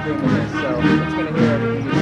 stream of this, so it's going to hear everything you say.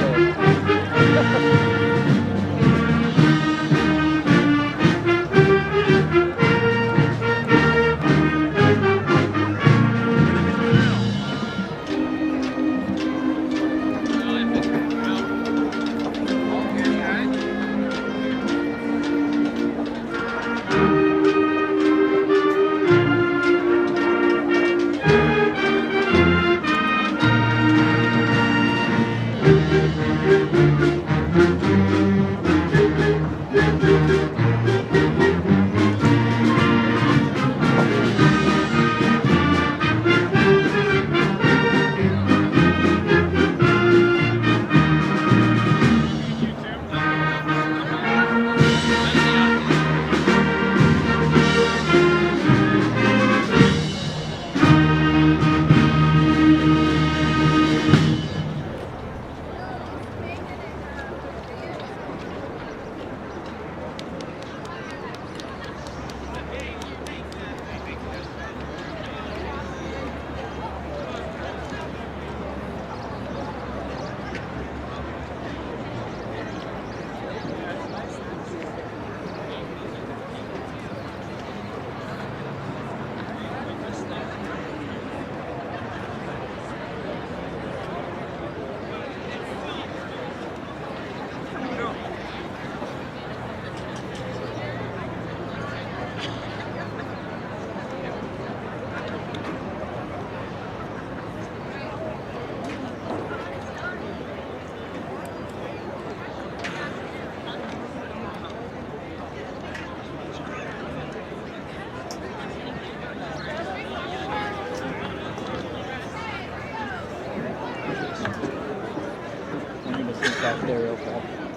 Back there real fast.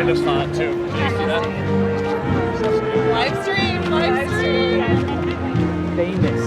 Brenda's font too. Did you see that? Live stream. Famous.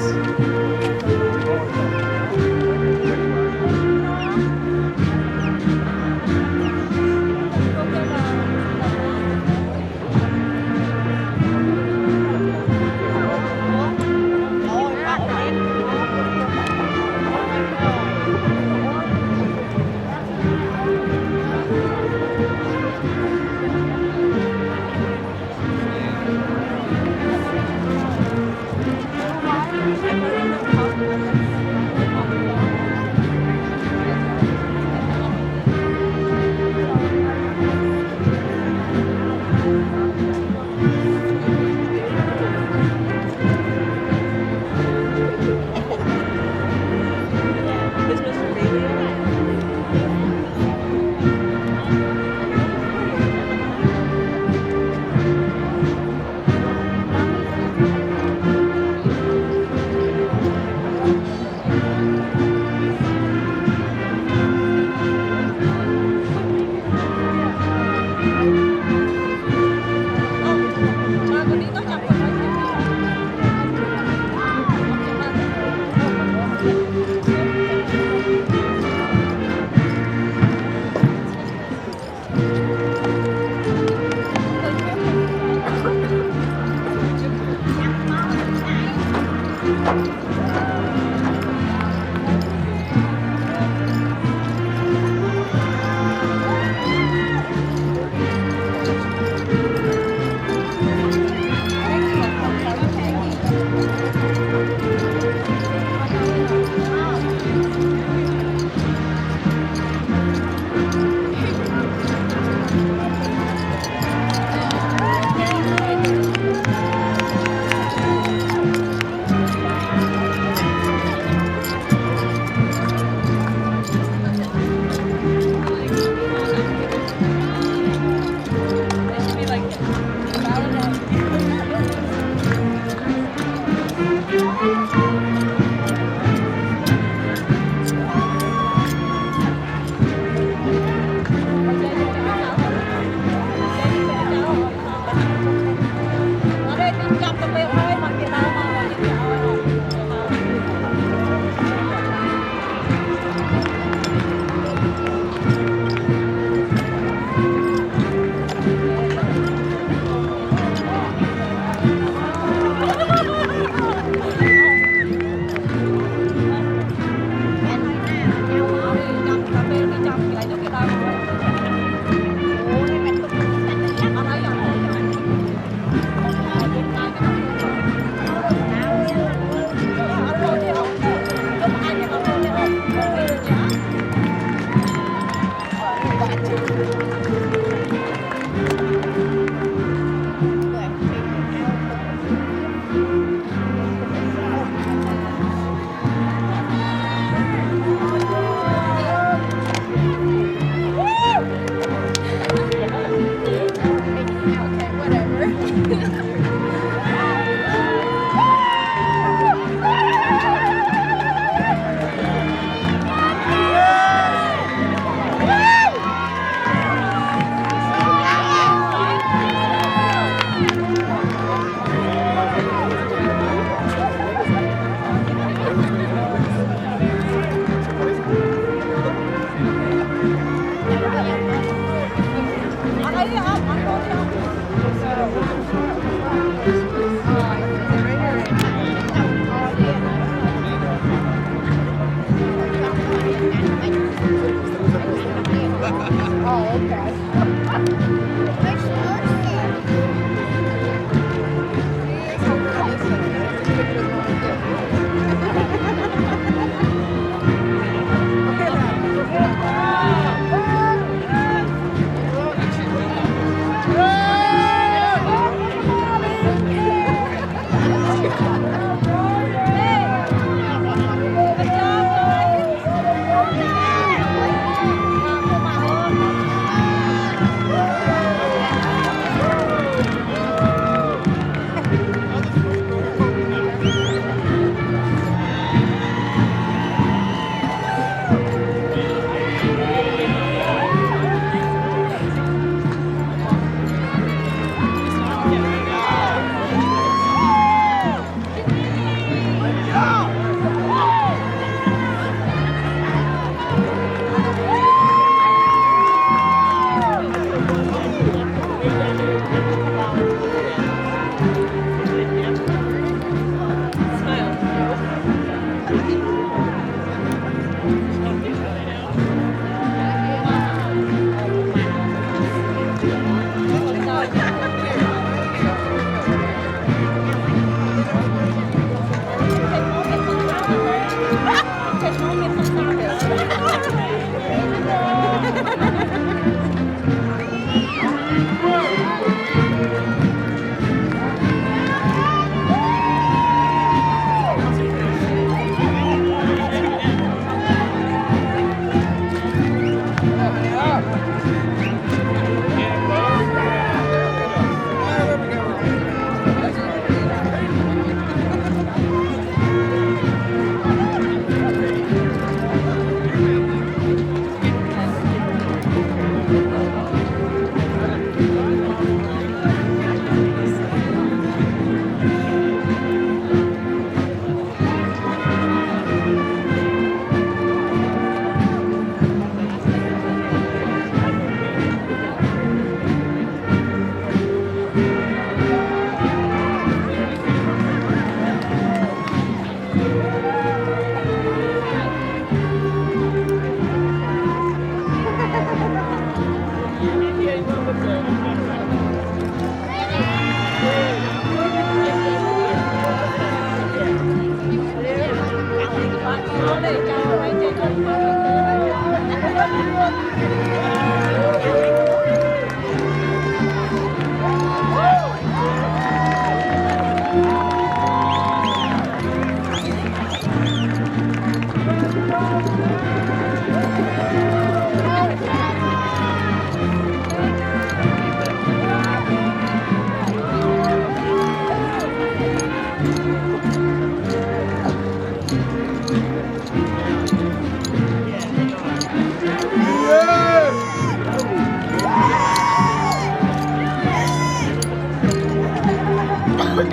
Okay,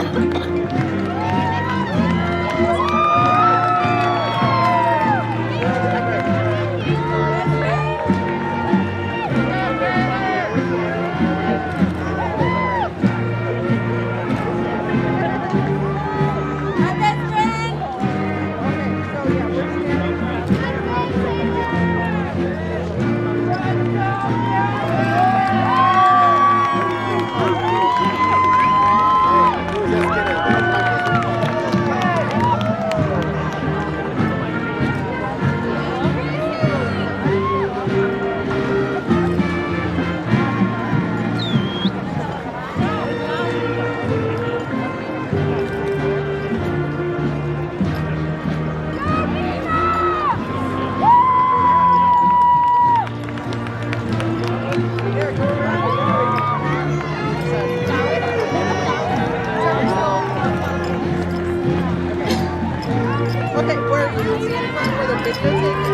where you see in front where the videotape is?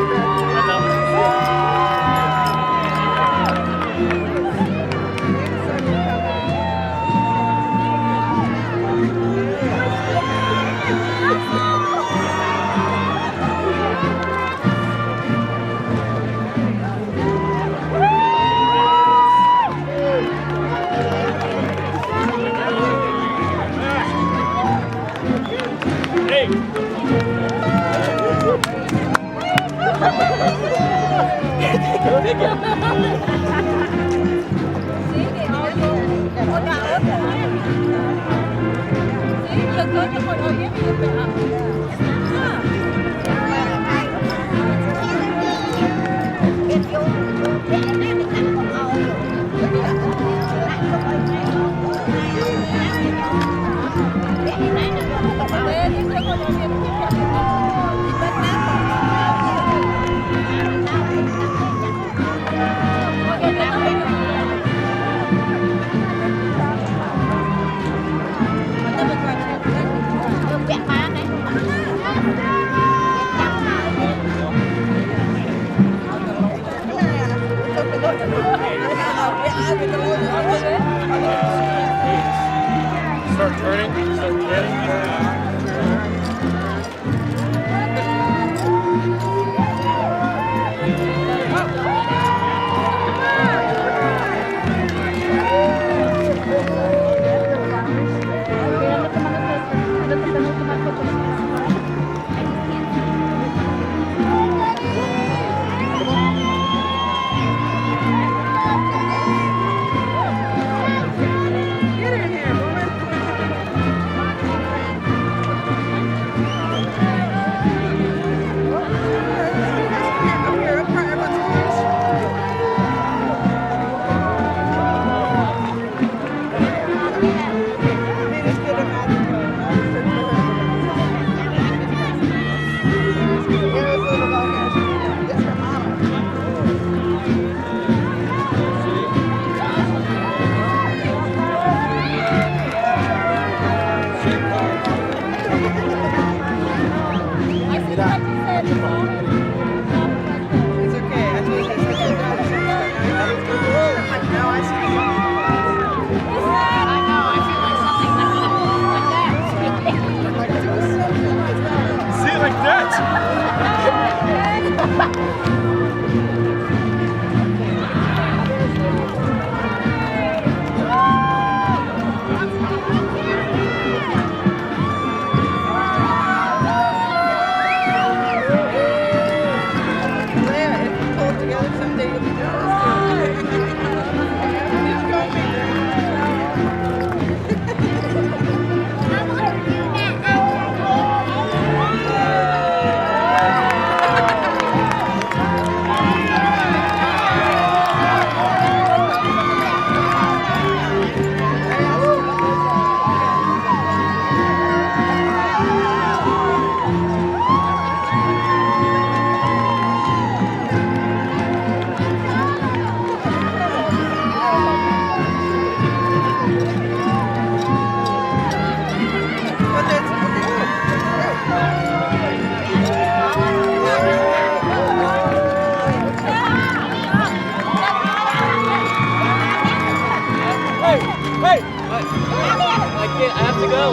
What? I can't. I have to go.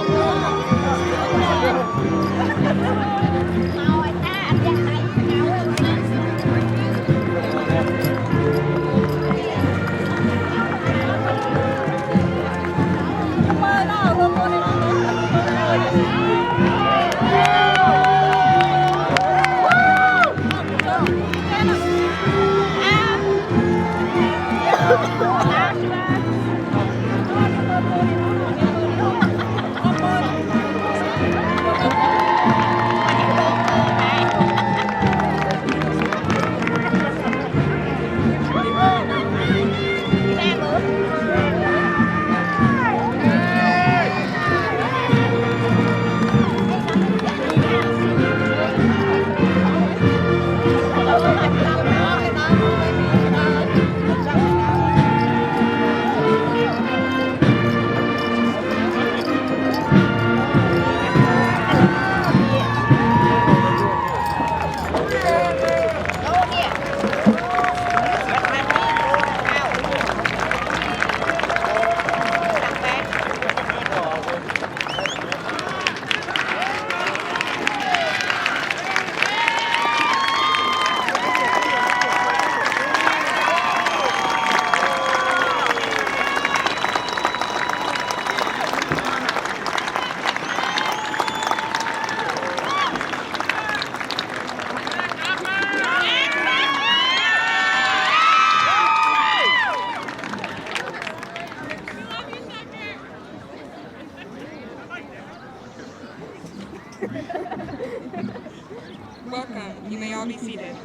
Welcome. You may all be seated.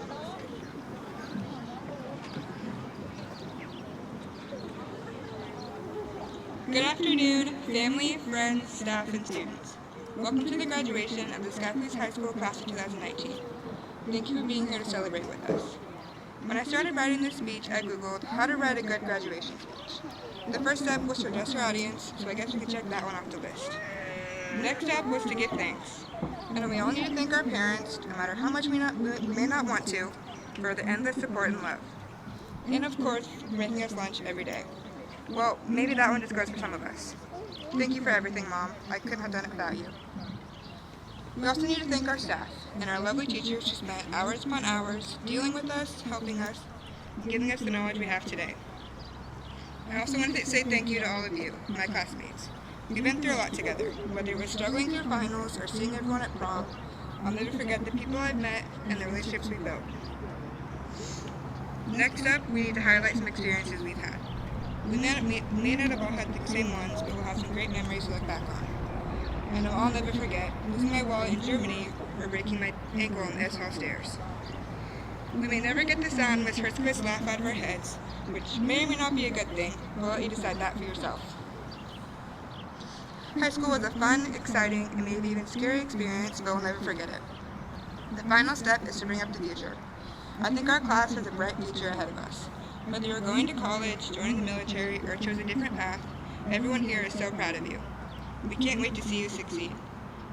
Good afternoon, family, friends, staff, and students. Welcome to the graduation of the Scotland's High School class of 2019. Thank you for being here to celebrate with us. When I started writing this speech, I Googled how to write a good graduation speech. The first step was to address your audience, so I guess we could check that one off the list. The next step was to give thanks. And we all need to thank our parents, no matter how much we may not want to, for the endless support and love. And of course, for making us lunch every day. Well, maybe that one just goes for some of us. Thank you for everything, Mom. I couldn't have done it without you. We also need to thank our staff and our lovely teachers who spent hours upon hours dealing with us, helping us, giving us the knowledge we have today. I also want to say thank you to all of you, my classmates. We've been through a lot together, whether it was struggling through finals or seeing everyone at prom. I'll never forget the people I've met and the relationships we built. Next up, we need to highlight some experiences we've had. We may not have all had the same ones, but we'll have some great memories to look back on. And I'll never forget losing my wallet in Germany or breaking my ankle on the S Hall stairs. We may never get the sound Miss Hertzquist laugh out of our heads, which may or may not be a good thing. We'll let you decide that for yourself. High school was a fun, exciting, and maybe even scary experience, but we'll never forget it. The final step is to bring up the future. I think our class has a bright future ahead of us. Whether you're going to college, joining the military, or chose a different path, everyone here is so proud of you. We can't wait to see you succeed.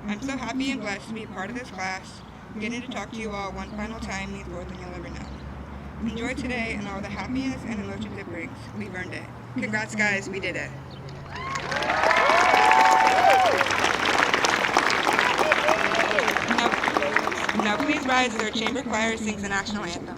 I'm so happy and blessed to be a part of this class. Getting to talk to you all one final time means more than you'll ever know. Enjoy today and all the happiness and emotions it brings. We've earned it. Congrats, guys. We did it. Now please rise as our chamber choir sings the national anthem.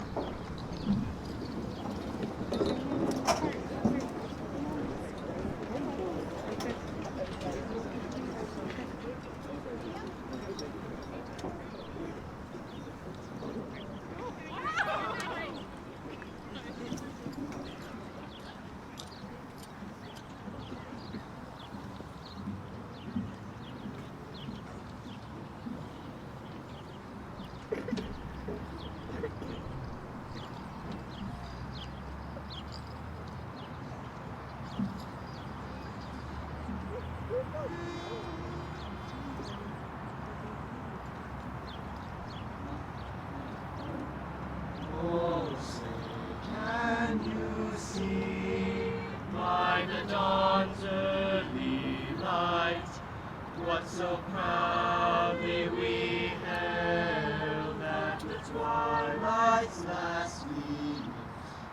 What so proudly we hailed at the twilight's last gleam,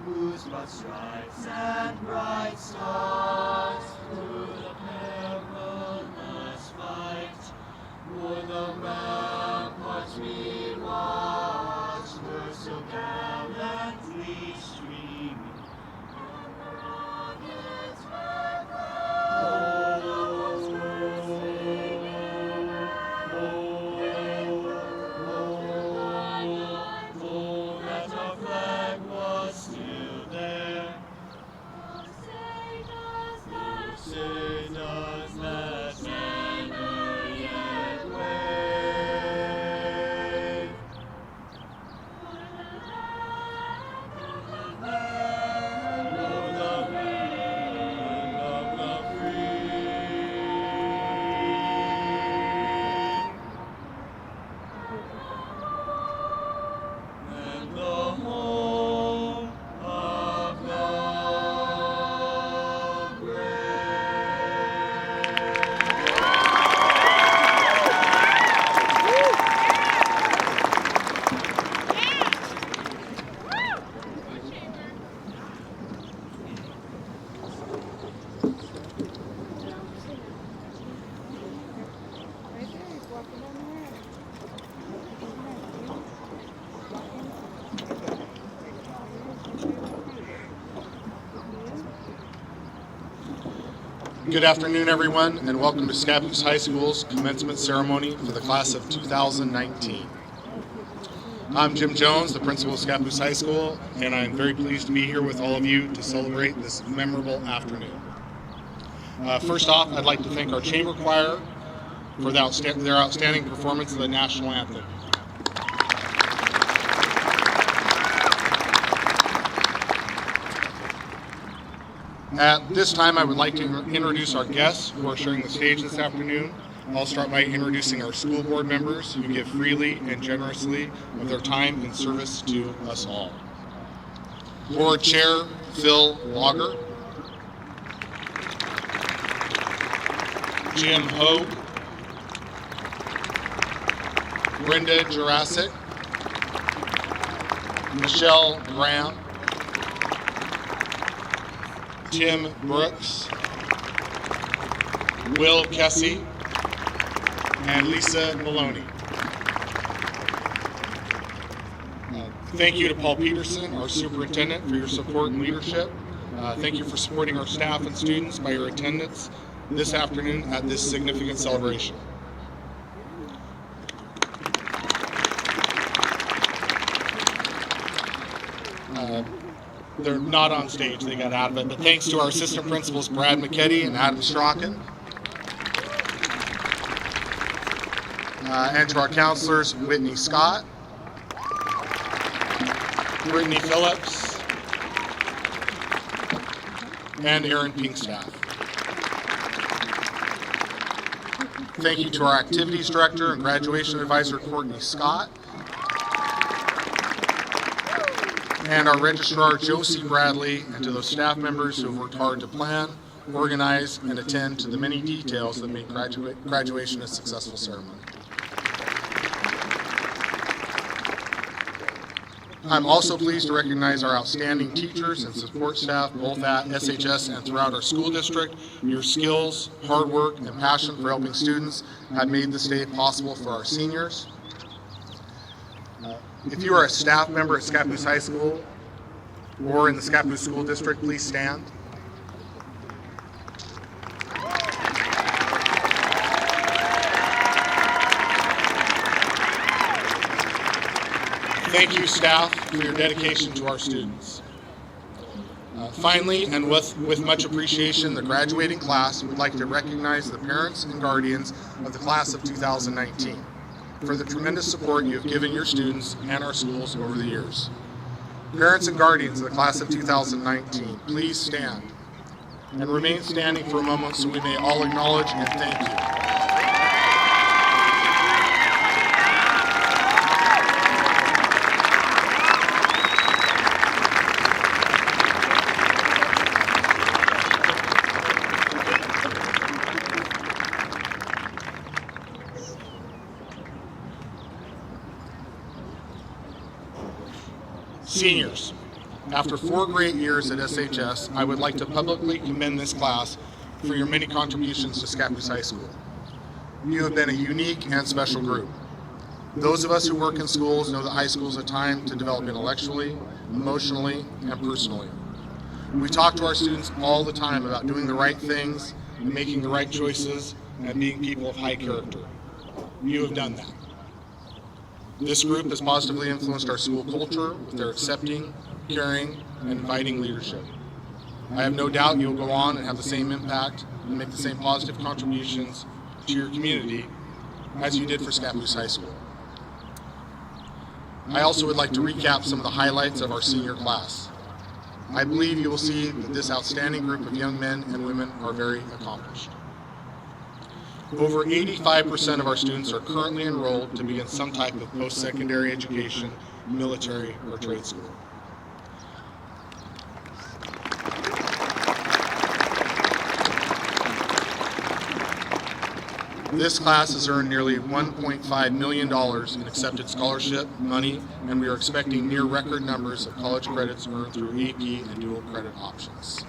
whose broad stripes and bright stars through the Good afternoon, everyone, and welcome to Scappoose High School's commencement ceremony for the class of 2019. I'm Jim Jones, the principal of Scappoose High School, and I'm very pleased to be here with all of you to celebrate this memorable afternoon. First off, I'd like to thank our chamber choir for their outstanding performance of the national anthem. At this time, I would like to introduce our guests who are sharing the stage this afternoon. I'll start by introducing our school board members who give freely and generously of their time in service to us all. Board Chair Phil Lager, Jim Hogue, Brenda Jurassic, Michelle Graham, Tim Brooks, Will Kessie, and Lisa Maloney. Thank you to Paul Peterson, our superintendent, for your support and leadership. Thank you for supporting our staff and students by your attendance this afternoon at this significant celebration. They're not on stage, they got out of it, but thanks to our assistant principals Brad McKetty and Adam Strachan, and to our counselors Whitney Scott, Brittany Phillips, and Aaron Pinkstaff. Thank you to our activities director and graduation advisor Courtney Scott, and our registrar Josie Bradley, and to those staff members who have worked hard to plan, organize, and attend to the many details that make graduation a successful ceremony. I'm also pleased to recognize our outstanding teachers and support staff both at SHS and throughout our school district. Your skills, hard work, and passion for helping students have made this day possible for our seniors. If you are a staff member at Scappoose High School or in the Scappoose School District, please stand. Thank you, staff, for your dedication to our students. Finally, and with much appreciation, the graduating class would like to recognize the parents and guardians of the class of 2019 for the tremendous support you have given your students and our schools over the years. Parents and guardians of the class of 2019, please stand and remain standing for a moment so we may all acknowledge and thank you. Seniors, after 4 great years at SHS, I would like to publicly commend this class for your many contributions to Scappoose High School. You have been a unique and special group. Those of us who work in schools know that high school is a time to develop intellectually, emotionally, and personally. We talk to our students all the time about doing the right things, and making the right choices, and being people of high character. You have done that. This group has positively influenced our school culture with their accepting, caring, and inviting leadership. I have no doubt you'll go on and have the same impact and make the same positive contributions to your community as you did for Scappoose High School. I also would like to recap some of the highlights of our senior class. I believe you will see that this outstanding group of young men and women are very accomplished. Over 85% of our students are currently enrolled to begin some type of post-secondary education, military, or trade school. This class has earned nearly $1.5 million in accepted scholarship money, and we are expecting near record numbers of college credits earned through AP and dual credit options.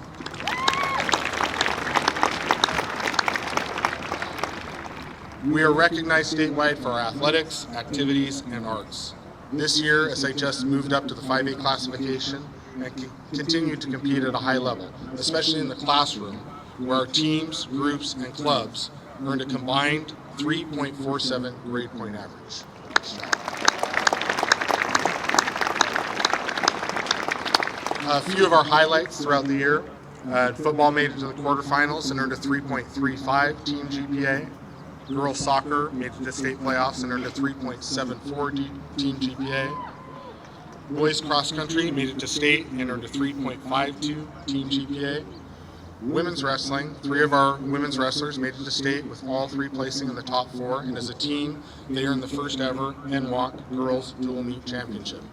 We are recognized statewide for our athletics, activities, and arts. This year, SHS moved up to the 5A classification and continued to compete at a high level, especially in the classroom, where our teams, groups, and clubs earned a combined 3.47 grade point average. A few of our highlights throughout the year. Football made it to the quarterfinals and earned a 3.35 team GPA. Girls soccer made it to state playoffs and earned a 3.74 team GPA. Boys cross country made it to state and earned a 3.52 team GPA. Women's wrestling, 3 of our women's wrestlers made it to state with all 3 placing in the top 4, and as a team, they earned the first ever NWAC Girls Dual Meet Championship.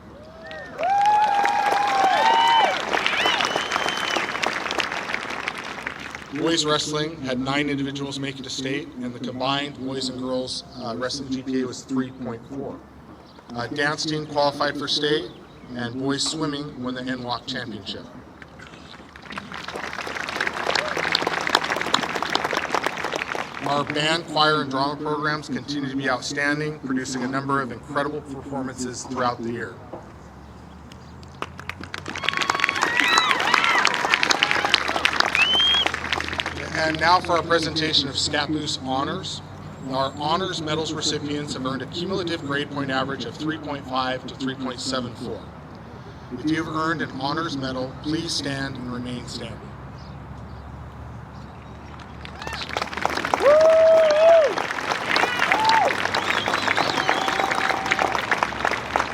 Boys wrestling had 9 individuals make it to state, and the combined boys and girls wrestling GPA was 3.4. Dance team qualified for state, and boys swimming won the NWAC championship. Our band, choir, and drama programs continue to be outstanding, producing a number of incredible performances throughout the year. And now for our presentation of Scappoose Honors. Our honors medals recipients have earned a cumulative grade point average of 3.5 to 3.74. If you have earned an honors medal, please stand and remain standing.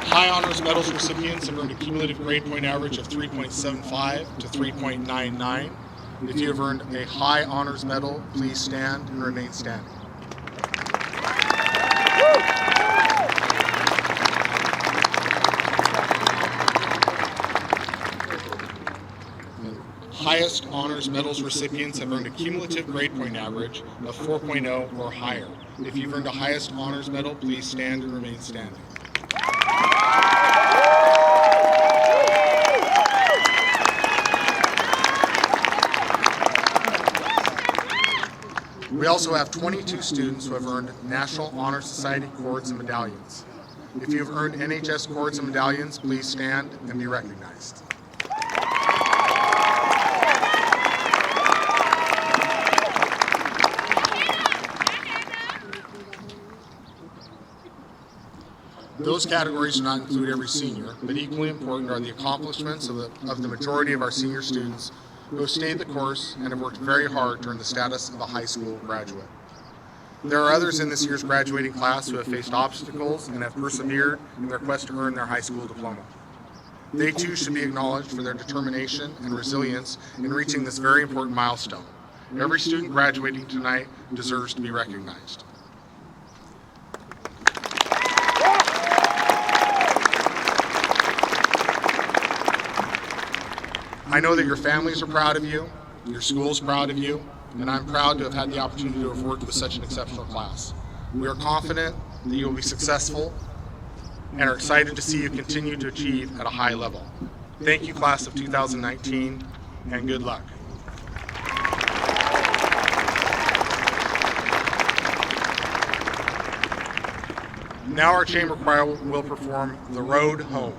High honors medals recipients have earned a cumulative grade point average of 3.75 to 3.99. If you have earned a high honors medal, please stand and remain standing. Highest honors medals recipients have earned a cumulative grade point average of 4.0 or higher. If you've earned a highest honors medal, please stand and remain standing. We also have 22 students who have earned National Honor Society cords and medallions. If you have earned NHS cords and medallions, please stand and be recognized. Those categories do not include every senior, but equally important are the accomplishments of the majority of our senior students who have stayed the course and have worked very hard to earn the status of a high school graduate. There are others in this year's graduating class who have faced obstacles and have persevered in their quest to earn their high school diploma. They too should be acknowledged for their determination and resilience in reaching this very important milestone. Every student graduating tonight deserves to be recognized. I know that your families are proud of you, your school is proud of you, and I'm proud to have had the opportunity to have worked with such an exceptional class. We are confident that you will be successful and are excited to see you continue to achieve at a high level. Thank you, class of 2019, and good luck. Now our chamber choir will perform The Road Home.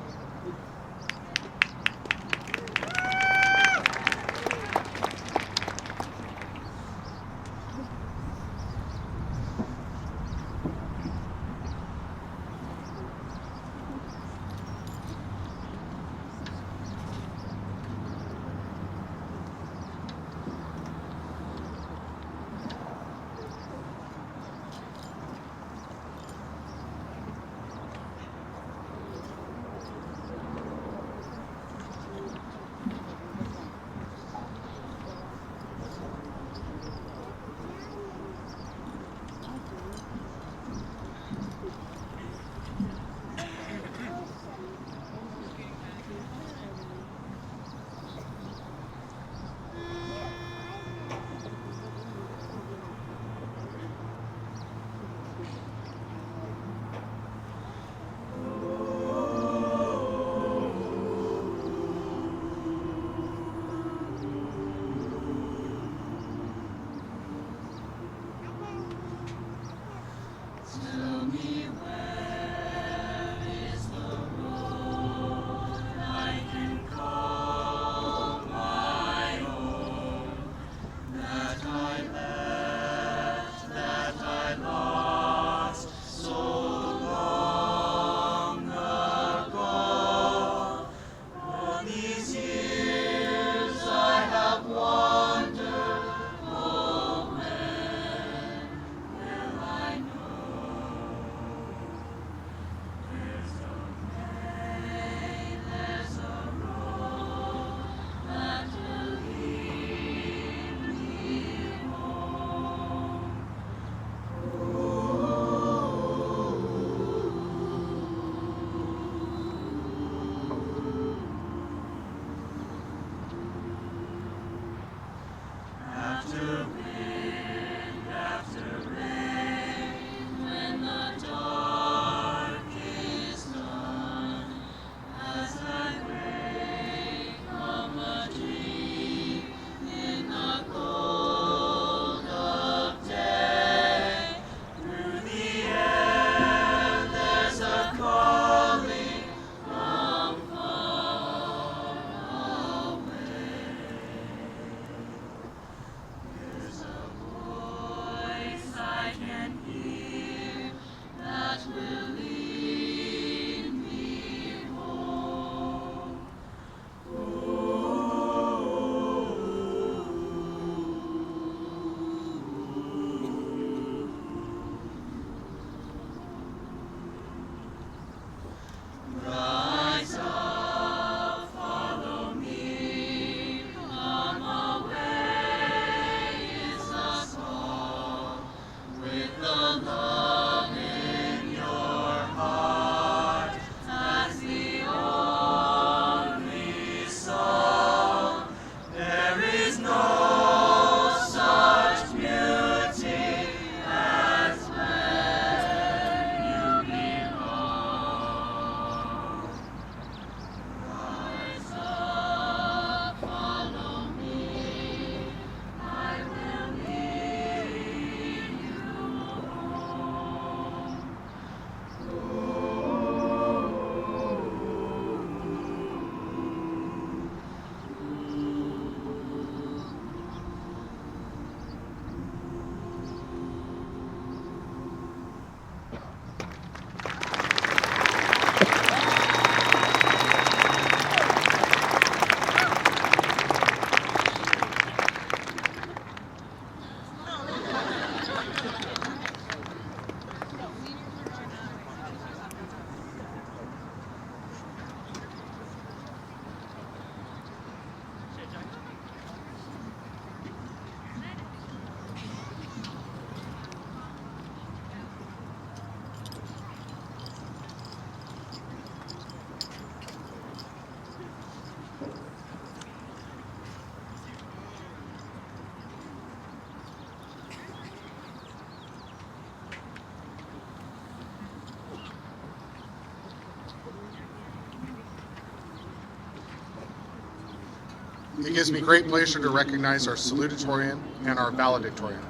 It gives me great pleasure to recognize our Salutatorian and our Valedictorian.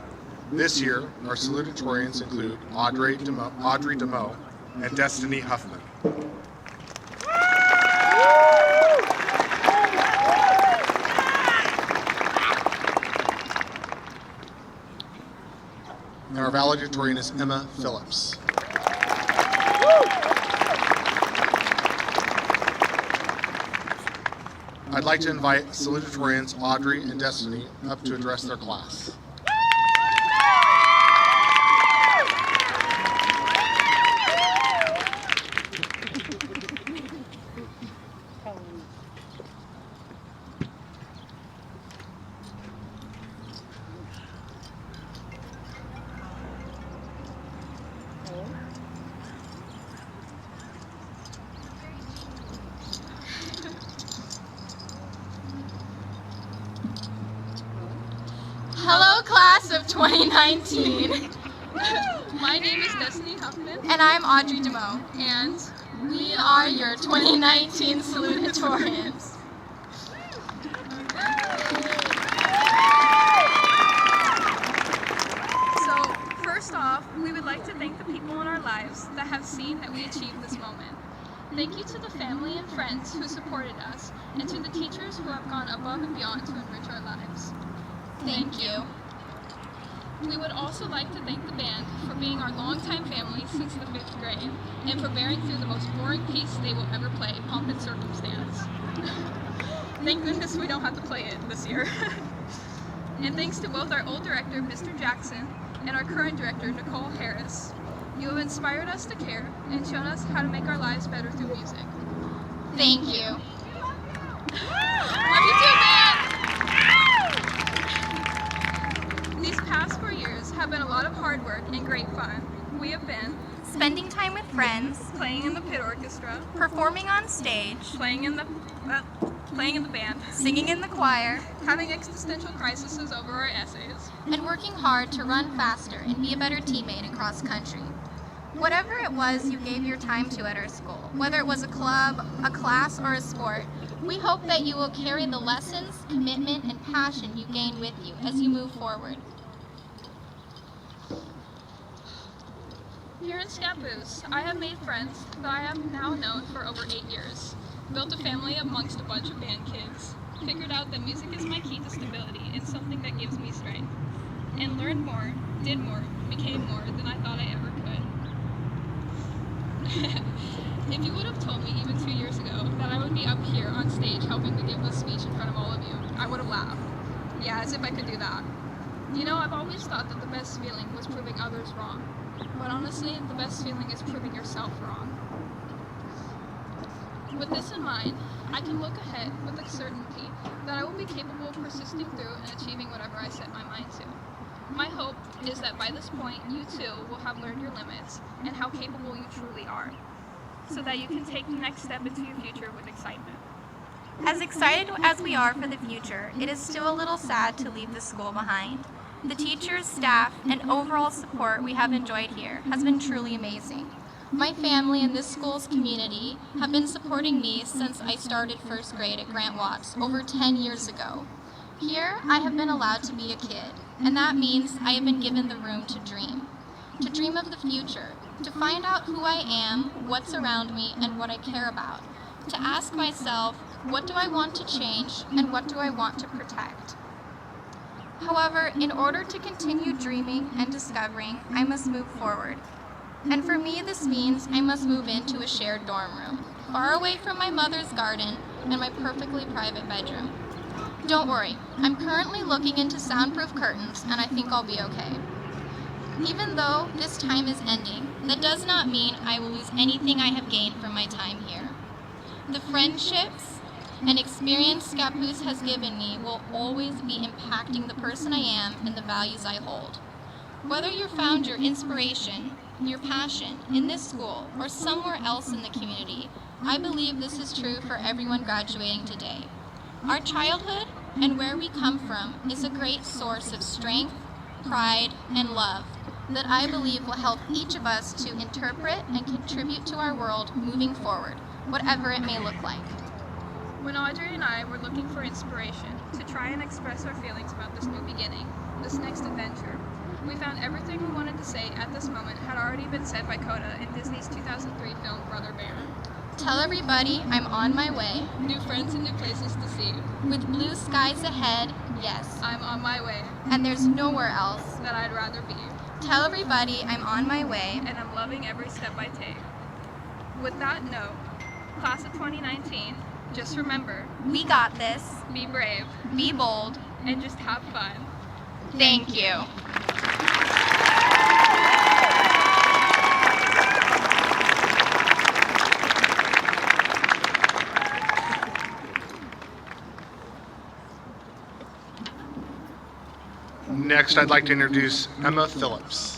This year, our Salutatorians include Audrey DeMo and Destiny Huffman. And our Valedictorian is Emma Phillips. I'd like to invite Salutatorians Audrey and Destiny up to address their class. Hello, class of 2019. My name is Destiny Huffman, And I'm Audrey DeMo. and We are your 2019 Salutatorians. so first off, we would like to thank the people in our lives that have seen that we achieved this moment. Thank you to the family and friends who supported us, and to the teachers who have gone above and beyond to enrich our lives. Thank you. We would also like to thank the band for being our longtime family since the 5th grade, and for bearing through the most boring piece they will ever play, Pomp and Circumstance. Thank goodness we don't have to play it this year. And thanks to both our old director, Mr. Jackson, and our current director, Nicole Harris. You have inspired us to care and shown us how to make our lives better through music. Thank you. Love you too, band! These past 4 years have been a lot of hard work and great fun. We have been Spending time with friends, playing in the pit orchestra, performing on stage, playing in the band, singing in the choir, having existential crises over our essays, and working hard to run faster and be a better teammate across country. Whatever it was you gave your time to at our school, whether it was a club, a class, or a sport, we hope that you will carry the lessons, commitment, and passion you gained with you as you move forward. Here in Scappoose, I have made friends that I have now known for over 8 years, built a family amongst a bunch of band kids, figured out that music is my key to stability and something that gives me strength, and learned more, did more, became more than I thought I ever could. If you would have told me even 2 years ago that I would be up here on stage helping to give a speech in front of all of you, I would have laughed. Yeah, as if I could do that. You know, I've always thought that the best feeling was proving others wrong. But honestly, the best feeling is proving yourself wrong. With this in mind, I can look ahead with a certainty that I will be capable of persisting through and achieving whatever I set my mind to. My hope is that by this point, you too will have learned your limits and how capable you truly are, so that you can take the next step into your future with excitement. As excited as we are for the future, it is still a little sad to leave the school behind. The teachers, staff, and overall support we have enjoyed here has been truly amazing. My family and this school's community have been supporting me since I started first grade at Grant Watts over 10 years ago. Here, I have been allowed to be a kid, and that means I have been given the room to dream of the future, to find out who I am, what's around me, and what I care about, to ask myself, what do I want to change, and what do I want to protect? However, in order to continue dreaming and discovering, I must move forward. And for me, this means I must move into a shared dorm room, far away from my mother's garden and my perfectly private bedroom. Don't worry, I'm currently looking into soundproof curtains, and I think I'll be okay. Even though this time is ending, that does not mean I will lose anything I have gained from my time here. The friendships and experience Scappoose has given me will always be impacting the person I am and the values I hold. Whether you found your inspiration, your passion in this school or somewhere else in the community, I believe this is true for everyone graduating today. Our childhood and where we come from is a great source of strength, pride, and love that I believe will help each of us to interpret and contribute to our world moving forward, whatever it may look like. When Audrey and I were looking for inspiration to try and express our feelings about this new beginning, this next adventure, we found everything we wanted to say at this moment had already been said by Coda in Disney's 2003 film Brother Bear. Tell everybody I'm on my way. New friends and new places to see. With blue skies ahead, yes. I'm on my way, And there's nowhere else. that I'd rather be, Tell everybody I'm on my way. and I'm loving every step I take. With that note, class of 2019, just remember, We got this. be brave, Be bold. and just have fun. Thank you. Next, I'd like to introduce Emma Phillips.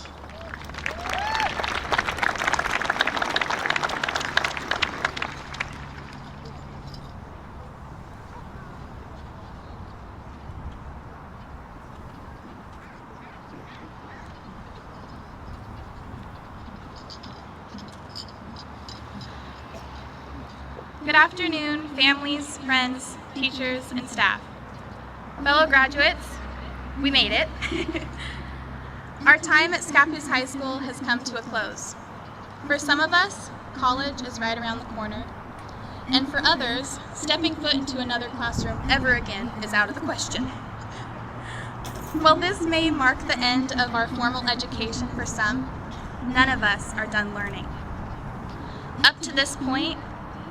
Good afternoon, families, friends, teachers, and staff. Fellow graduates, we made it. Our time at Scappoose High School has come to a close. For some of us, college is right around the corner. And for others, stepping foot into another classroom ever again is out of the question. While this may mark the end of our formal education for some, none of us are done learning. Up to this point,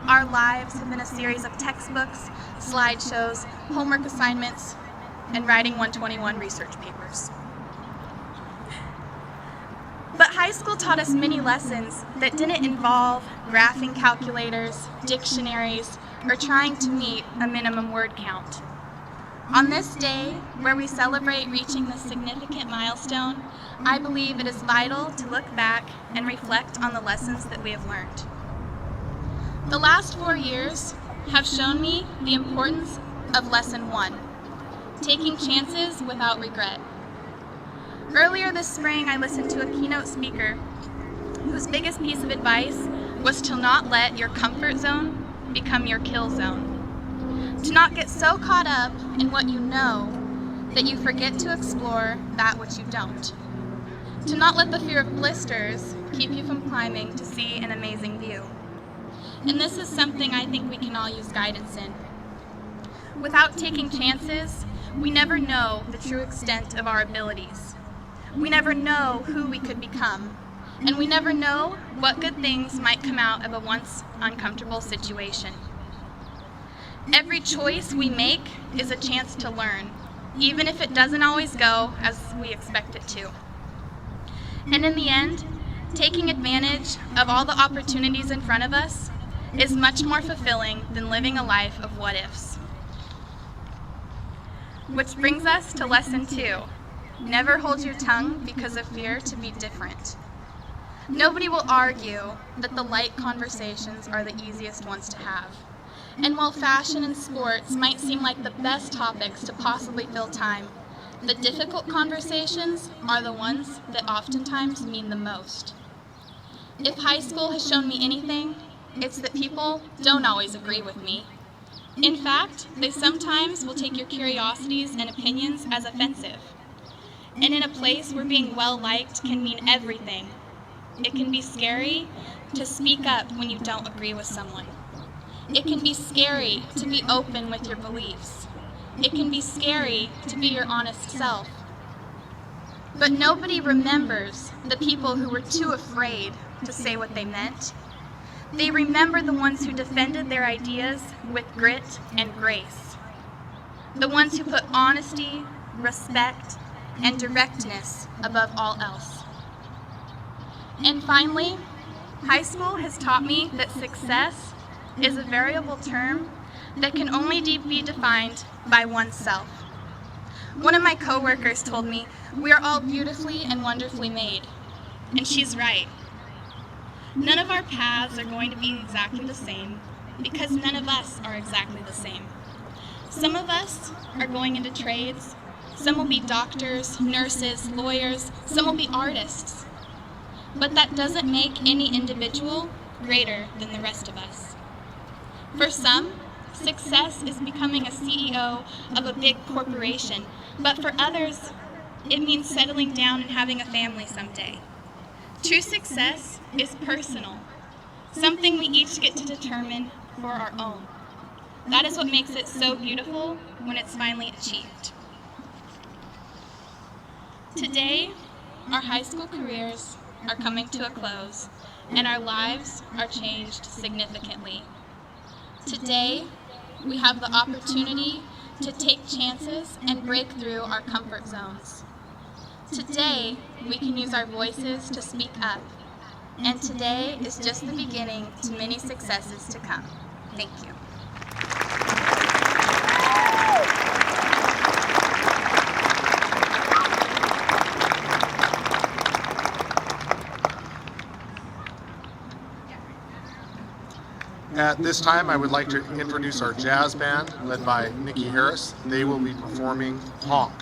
our lives have been a series of textbooks, slideshows, homework assignments, and writing 121 research papers. But high school taught us many lessons that didn't involve graphing calculators, dictionaries, or trying to meet a minimum word count. On this day, where we celebrate reaching this significant milestone, I believe it is vital to look back and reflect on the lessons that we have learned. The last 4 years have shown me the importance of Lesson 1, taking chances without regret. Earlier this spring, I listened to a keynote speaker whose biggest piece of advice was to not let your comfort zone become your kill zone. To not get so caught up in what you know that you forget to explore that which you don't. To not let the fear of blisters keep you from climbing to see an amazing view. And this is something I think we can all use guidance in. Without taking chances, we never know the true extent of our abilities. We never know who we could become, and we never know what good things might come out of a once uncomfortable situation. Every choice we make is a chance to learn, even if it doesn't always go as we expect it to. And in the end, taking advantage of all the opportunities in front of us is much more fulfilling than living a life of what-ifs. Which brings us to Lesson 2. Never hold your tongue because of fear to be different. Nobody will argue that the light conversations are the easiest ones to have. And while fashion and sports might seem like the best topics to possibly fill time, the difficult conversations are the ones that oftentimes mean the most. If high school has shown me anything, it's that people don't always agree with me. In fact, they sometimes will take your curiosities and opinions as offensive. And in a place where being well-liked can mean everything, it can be scary to speak up when you don't agree with someone. It can be scary to be open with your beliefs. It can be scary to be your honest self. But nobody remembers the people who were too afraid to say what they meant. They remember the ones who defended their ideas with grit and grace. The ones who put honesty, respect, and directness above all else. And finally, high school has taught me that success is a variable term that can only be defined by oneself. One of my coworkers told me, "We are all beautifully and wonderfully made." And she's right. None of our paths are going to be exactly the same because none of us are exactly the same. Some of us are going into trades, some will be doctors, nurses, lawyers, some will be artists. But that doesn't make any individual greater than the rest of us. For some, success is becoming a CEO of a big corporation, but for others, it means settling down and having a family someday. True success is personal, something we each get to determine for our own. That is what makes it so beautiful when it's finally achieved. Today, our high school careers are coming to a close, and our lives are changed significantly. Today, we have the opportunity to take chances and break through our comfort zones. Today, we can use our voices to speak up, and today is just the beginning to many successes to come. Thank you. At this time, I would like to introduce our jazz band led by Nikki Harris. They will be performing Honk.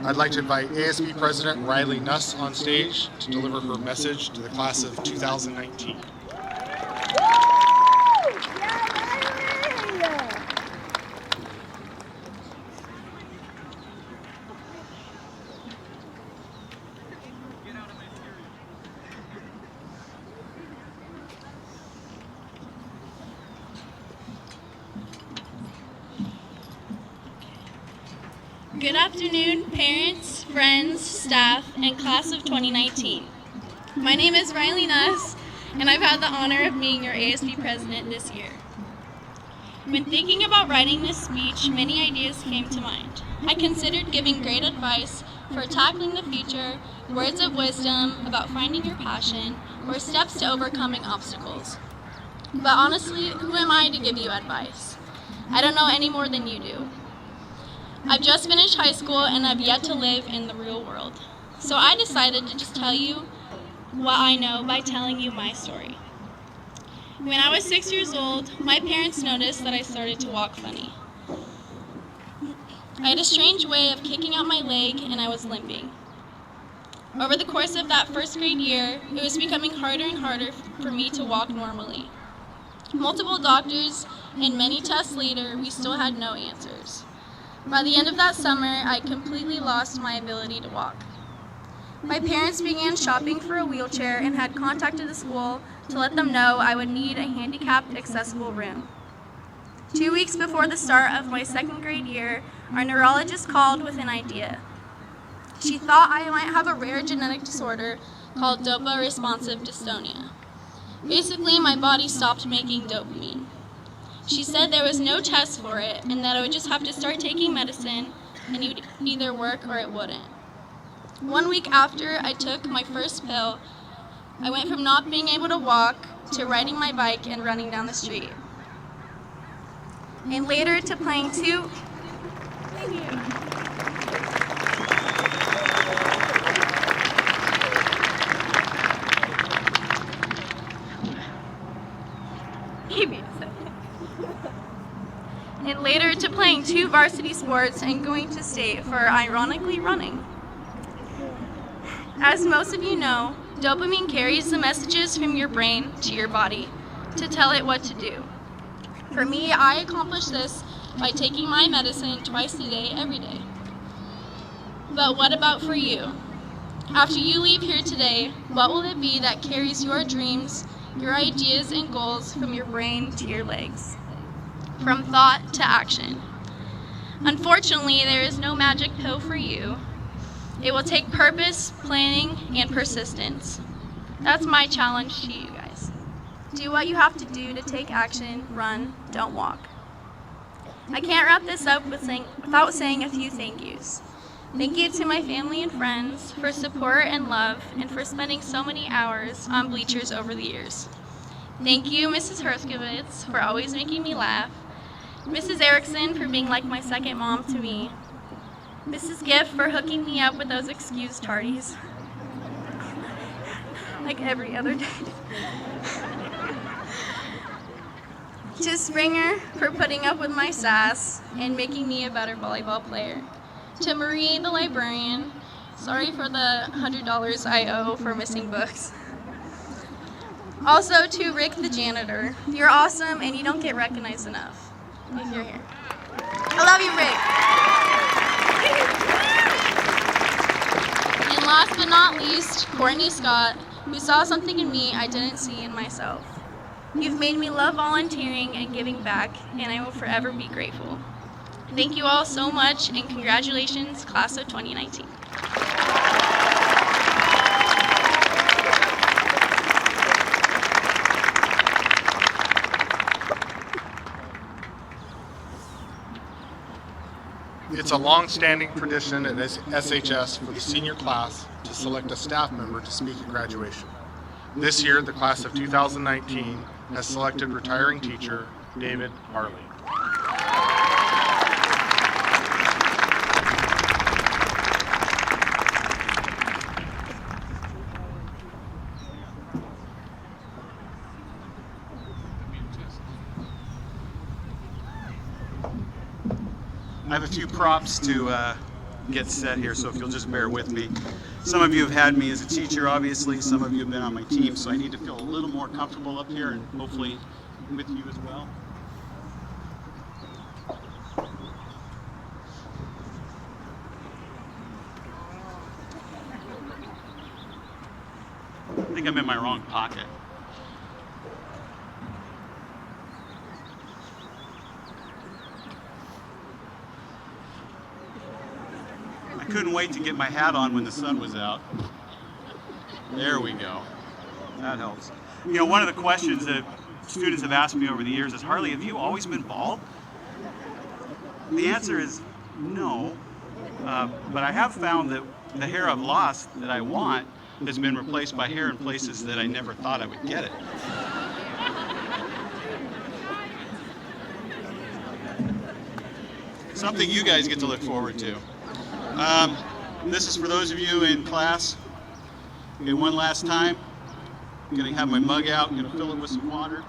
I'd like to invite ASB President Riley Nuss on stage to deliver her message to the class of 2019. Good afternoon, parents, friends, staff, and class of 2019. My name is Riley Nuss, and I've had the honor of being your ASB president this year. When thinking about writing this speech, many ideas came to mind. I considered giving great advice for tackling the future, words of wisdom about finding your passion, or steps to overcoming obstacles. But honestly, who am I to give you advice? I don't know any more than you do. I've just finished high school and I've yet to live in the real world. So I decided to just tell you what I know by telling you my story. When I was 6 years old, my parents noticed that I started to walk funny. I had a strange way of kicking out my leg and I was limping. Over the course of that first grade year, it was becoming harder and harder for me to walk normally. Multiple doctors and many tests later, we still had no answers. By the end of that summer, I completely lost my ability to walk. My parents began shopping for a wheelchair and had contacted the school to let them know I would need a handicapped accessible room. 2 weeks before the start of my second grade year, our neurologist called with an idea. She thought I might have a rare genetic disorder called dopa-responsive dystonia. Basically, my body stopped making dopamine. She said there was no test for it and that I would just have to start taking medicine and it would either work or it wouldn't. 1 week after I took my first pill, I went from not being able to walk to riding my bike and running down the street. And later to playing two... Thank you. Give me a second. And later to playing 2 varsity sports and going to state for ironically running. As most of you know, dopamine carries the messages from your brain to your body to tell it what to do. For me, I accomplish this by taking my medicine twice a day, every day. But what about for you? After you leave here today, what will it be that carries your dreams, your ideas and goals from your brain to your legs? From thought to action. Unfortunately, there is no magic pill for you. It will take purpose, planning, and persistence. That's my challenge to you guys. Do what you have to do to take action, run, don't walk. I can't wrap this up without saying a few thank yous. Thank you to my family and friends for support and love and for spending so many hours on bleachers over the years. Thank you, Mrs. Herskowitz, for always making me laugh. Mrs. Erickson for being like my second mom to me. Mrs. Gift for hooking me up with those excused tardies. Like every other day. To Springer for putting up with my sass and making me a better volleyball player. To Marie, the librarian, sorry for the $100 I owe for missing books. Also to Rick, the janitor. You're awesome and you don't get recognized enough if you're here. I love you, Rick. And last but not least, Courtney Scott, who saw something in me I didn't see in myself. You've made me love volunteering and giving back, and I will forever be grateful. Thank you all so much, and congratulations, class of 2019. It's a long-standing tradition at SHS for the senior class to select a staff member to speak at graduation. This year, the class of 2019 has selected retiring teacher David Harley. I have a few props to get set here, so if you'll just bear with me. Some of you have had me as a teacher, obviously. Some of you have been on my team, so I need to feel a little more comfortable up here, and hopefully with you as well. I think I'm in my wrong pocket. I couldn't wait to get my hat on when the sun was out. There we go. That helps. You know, one of the questions that students have asked me over the years is, Harley, have you always been bald? The answer is no, but I have found that the hair I've lost that I want has been replaced by hair in places that I never thought I would get it. Something you guys get to look forward to. This is for those of you in class. Okay, one last time. I'm going to have my mug out. I'm going to fill it with some water.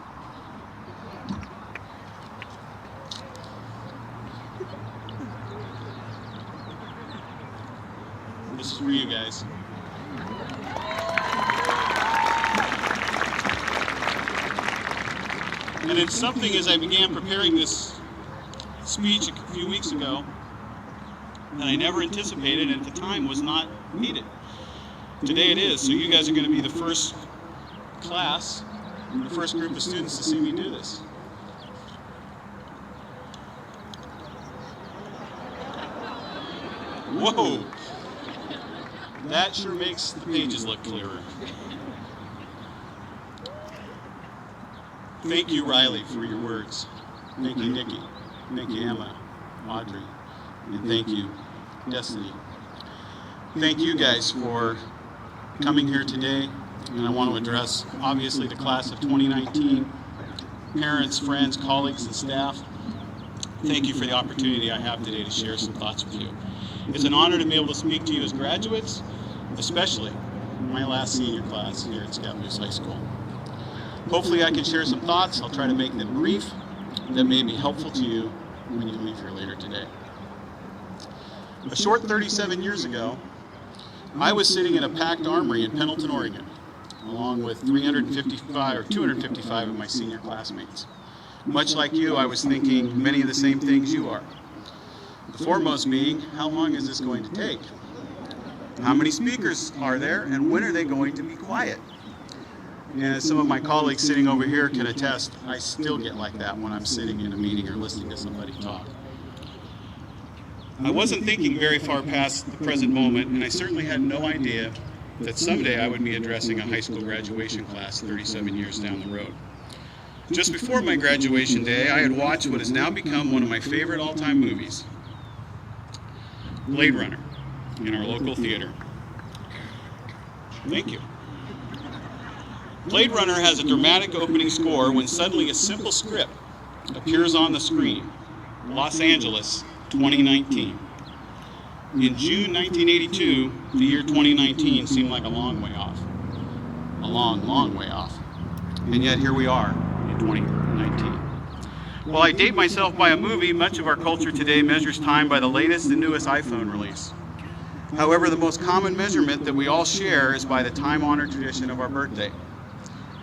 This is for you guys. And it's something, as I began preparing this speech a few weeks ago, that I never anticipated and at the time was not needed. Today it is, so you guys are going to be the first class, the first group of students to see me do this. Whoa! That sure makes the pages look clearer. Thank you, Riley, for your words. Thank you, Nikki. Thank you, Emma, Audrey, and thank you, Destiny. Thank you guys for coming here today, and I want to address, obviously, the class of 2019, parents, friends, colleagues, and staff. Thank you for the opportunity I have today to share some thoughts with you. It's an honor to be able to speak to you as graduates, especially my last senior class here at Scappoose High School. Hopefully I can share some thoughts. I'll try to make them brief, that may be helpful to you when you leave here later today. A short 37 years ago, I was sitting in a packed armory in Pendleton, Oregon, along with 255 of my senior classmates. Much like you, I was thinking many of the same things you are. The foremost being, how long is this going to take? How many speakers are there, and when are they going to be quiet? And as some of my colleagues sitting over here can attest, I still get like that when I'm sitting in a meeting or listening to somebody talk. I wasn't thinking very far past the present moment, and I certainly had no idea that someday I would be addressing a high school graduation class 37 years down the road. Just before my graduation day, I had watched what has now become one of my favorite all-time movies, Blade Runner, in our local theater. Thank you. Blade Runner has a dramatic opening score when suddenly a simple script appears on the screen. Los Angeles, 2019. In June 1982, the year 2019 seemed like a long way off. A long, long way off. And yet here we are in 2019. While I date myself by a movie, much of our culture today measures time by the latest and newest iPhone release. However, the most common measurement that we all share is by the time-honored tradition of our birthday.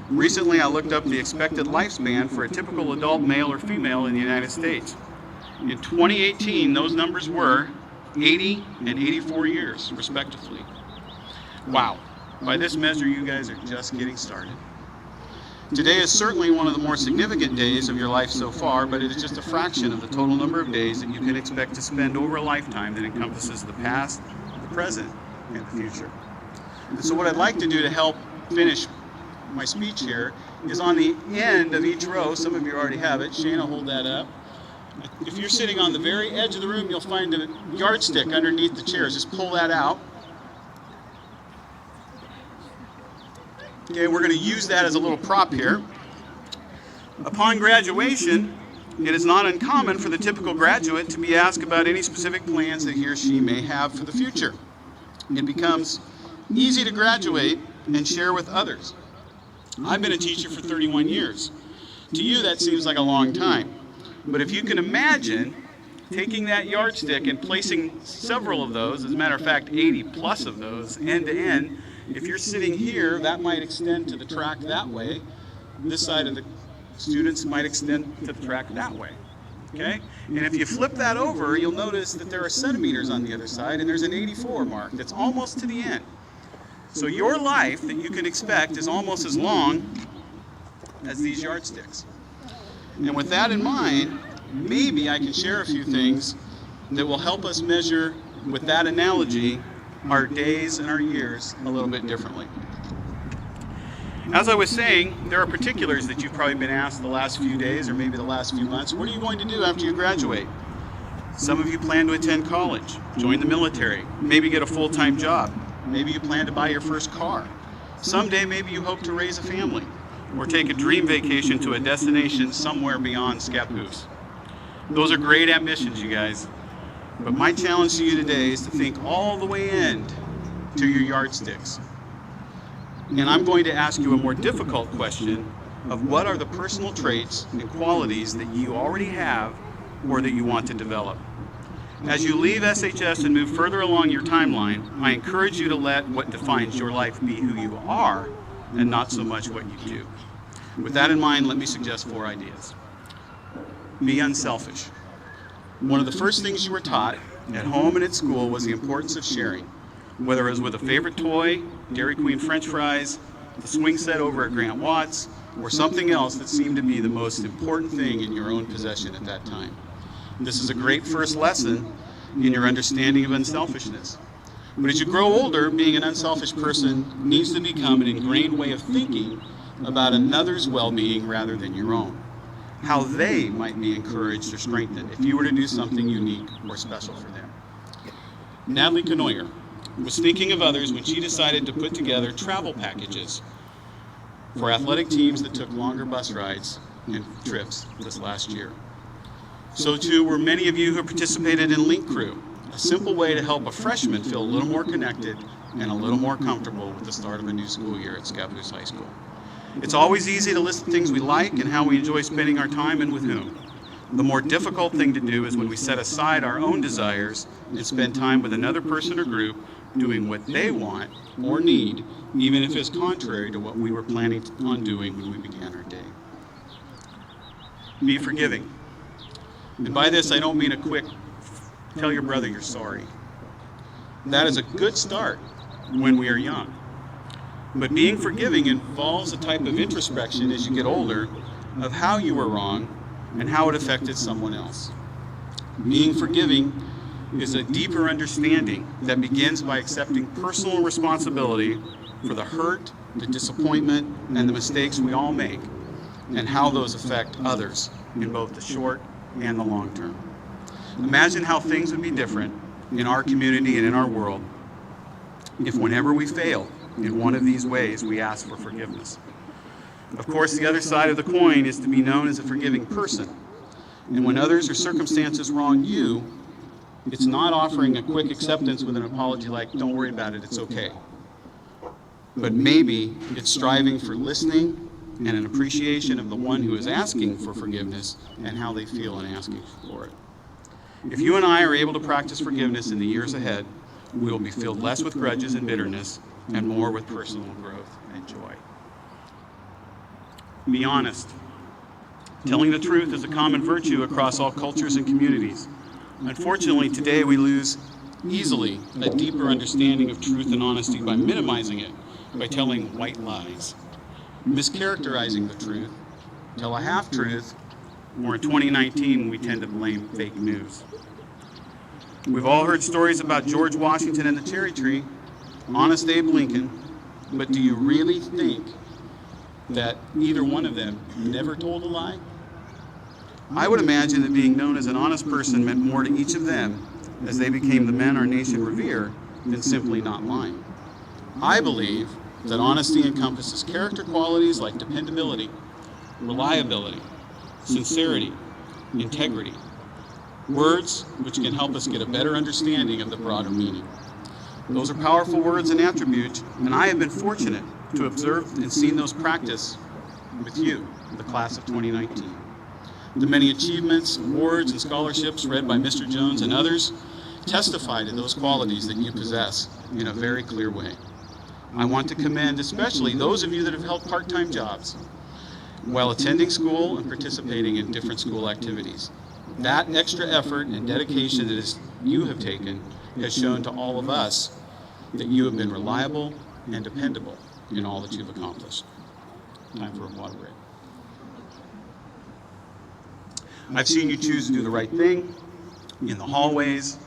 Recently, I looked up the expected lifespan for a typical adult male or female in the United States. In 2018, those numbers were 80 and 84 years, respectively. Wow. By this measure, you guys are just getting started. Today is certainly one of the more significant days of your life so far, but it is just a fraction of the total number of days that you can expect to spend over a lifetime that encompasses the past, the present, and the future. And so what I'd like to do to help finish my speech here is on the end of each row, some of you already have it, Shane will hold that up. If you're sitting on the very edge of the room, you'll find a yardstick underneath the chairs. Just pull that out. Okay, we're going to use that as a little prop here. Upon graduation, it is not uncommon for the typical graduate to be asked about any specific plans that he or she may have for the future. It becomes easy to graduate and share with others. I've been a teacher for 31 years. To you, that seems like a long time. But if you can imagine taking that yardstick and placing several of those, as a matter of fact, 80 plus of those, end to end. If you're sitting here, that might extend to the track that way. This side of the students might extend to the track that way. Okay? And if you flip that over, you'll notice that there are centimeters on the other side, and there's an 84 mark that's almost to the end. So your life that you can expect is almost as long as these yardsticks. And with that in mind, maybe I can share a few things that will help us measure, with that analogy, our days and our years a little bit differently. As I was saying, there are particulars that you've probably been asked the last few days or maybe the last few months. What are you going to do after you graduate? Some of you plan to attend college, join the military, maybe get a full-time job. Maybe you plan to buy your first car. Someday maybe you hope to raise a family or take a dream vacation to a destination somewhere beyond Scappoose. Those are great ambitions, you guys. But my challenge to you today is to think all the way in to your yardsticks. And I'm going to ask you a more difficult question of what are the personal traits and qualities that you already have or that you want to develop. As you leave SHS and move further along your timeline, I encourage you to let what defines your life be who you are and not so much what you do. With that in mind, let me suggest 4 ideas. Be unselfish. One of the first things you were taught at home and at school was the importance of sharing, whether it was with a favorite toy, Dairy Queen French fries, the swing set over at Grant Watts, or something else that seemed to be the most important thing in your own possession at that time. This is a great first lesson in your understanding of unselfishness. But as you grow older, being an unselfish person needs to become an ingrained way of thinking about another's well-being rather than your own. How they might be encouraged or strengthened if you were to do something unique or special for them. Natalie Canoyer was thinking of others when she decided to put together travel packages for athletic teams that took longer bus rides and trips this last year. So too were many of you who participated in Link Crew, a simple way to help a freshman feel a little more connected and a little more comfortable with the start of a new school year at Scappoose High School. It's always easy to list the things we like and how we enjoy spending our time and with whom. The more difficult thing to do is when we set aside our own desires and spend time with another person or group doing what they want or need, even if it's contrary to what we were planning on doing when we began our day. Be forgiving. And by this, I don't mean a quick, tell your brother you're sorry. That is a good start when we are young. But being forgiving involves a type of introspection as you get older of how you were wrong and how it affected someone else. Being forgiving is a deeper understanding that begins by accepting personal responsibility for the hurt, the disappointment, and the mistakes we all make, and how those affect others in both the short and the long term. Imagine how things would be different in our community and in our world if whenever we fail in one of these ways we ask for forgiveness. Of course, the other side of the coin is to be known as a forgiving person. And when others or circumstances wrong you, it's not offering a quick acceptance with an apology like, don't worry about it, it's okay. But maybe it's striving for listening and an appreciation of the one who is asking for forgiveness and how they feel in asking for it. If you and I are able to practice forgiveness in the years ahead, we will be filled less with grudges and bitterness and more with personal growth and joy. Be honest. Telling the truth is a common virtue across all cultures and communities. Unfortunately, today we lose easily a deeper understanding of truth and honesty by minimizing it, by telling white lies, mischaracterizing the truth, tell a half-truth, or in 2019 we tend to blame fake news. We've all heard stories about George Washington and the cherry tree, honest Abe Lincoln, but do you really think that either one of them never told a lie? I would imagine that being known as an honest person meant more to each of them as they became the men our nation revere than simply not lying. I believe that honesty encompasses character qualities like dependability, reliability, sincerity, integrity, words which can help us get a better understanding of the broader meaning. Those are powerful words and attributes, and I have been fortunate to observe and seen those practice with you, the class of 2019. The many achievements, awards, and scholarships read by Mr. Jones and others testify to those qualities that you possess in a very clear way. I want to commend especially those of you that have held part-time jobs while attending school and participating in different school activities. That extra effort and dedication that you have taken has shown to all of us that you have been reliable and dependable in all that you've accomplished. Time for a water break. I've seen you choose to do the right thing in the hallways,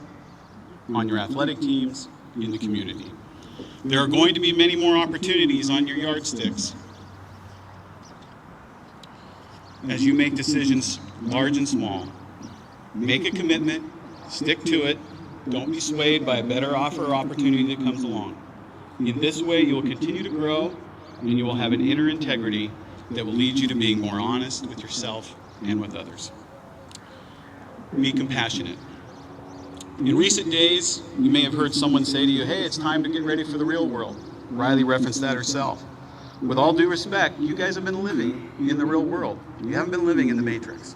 on your athletic teams, in the community. There are going to be many more opportunities on your yardsticks as you make decisions large and small. Make a commitment, stick to it, don't be swayed by a better offer or opportunity that comes along. In this way, you will continue to grow and you will have an inner integrity that will lead you to being more honest with yourself and with others. Be compassionate. In recent days, you may have heard someone say to you, hey, it's time to get ready for the real world. Riley referenced that herself. With all due respect, you guys have been living in the real world. You haven't been living in the Matrix.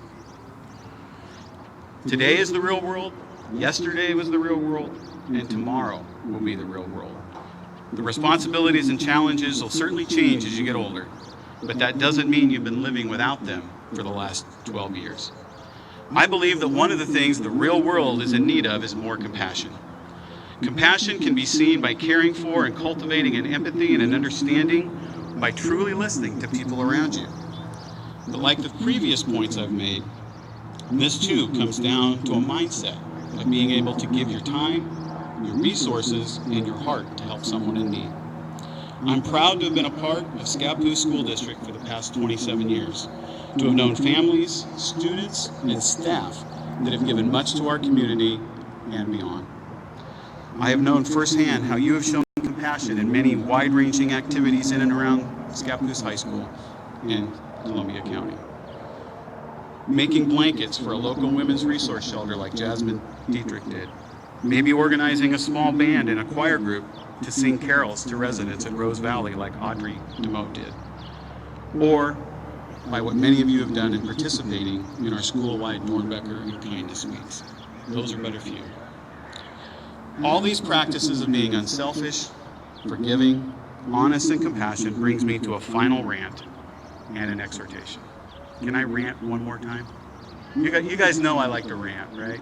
Today is the real world, yesterday was the real world, and tomorrow will be the real world. The responsibilities and challenges will certainly change as you get older, but that doesn't mean you've been living without them for the last 12 years. I believe that one of the things the real world is in need of is more compassion. Compassion can be seen by caring for and cultivating an empathy and an understanding by truly listening to people around you. But like the previous points I've made, this too comes down to a mindset of being able to give your time, your resources, and your heart to help someone in need. I'm proud to have been a part of Scappoose School District for the past 27 years, to have known families, students, and staff that have given much to our community and beyond. I have known firsthand how you have shown compassion in many wide-ranging activities in and around Scappoose High School and Columbia County. Making blankets for a local women's resource shelter like Jasmine Dietrich did. Maybe organizing a small band and a choir group to sing carols to residents in Rose Valley like Audrey DeMoe did. Or by what many of you have done in participating in our school-wide Dornbecker and Kindness Weeks. Those are but a few. All these practices of being unselfish, forgiving, honest, and compassion brings me to a final rant and an exhortation. Can I rant one more time? You guys know I like to rant, right?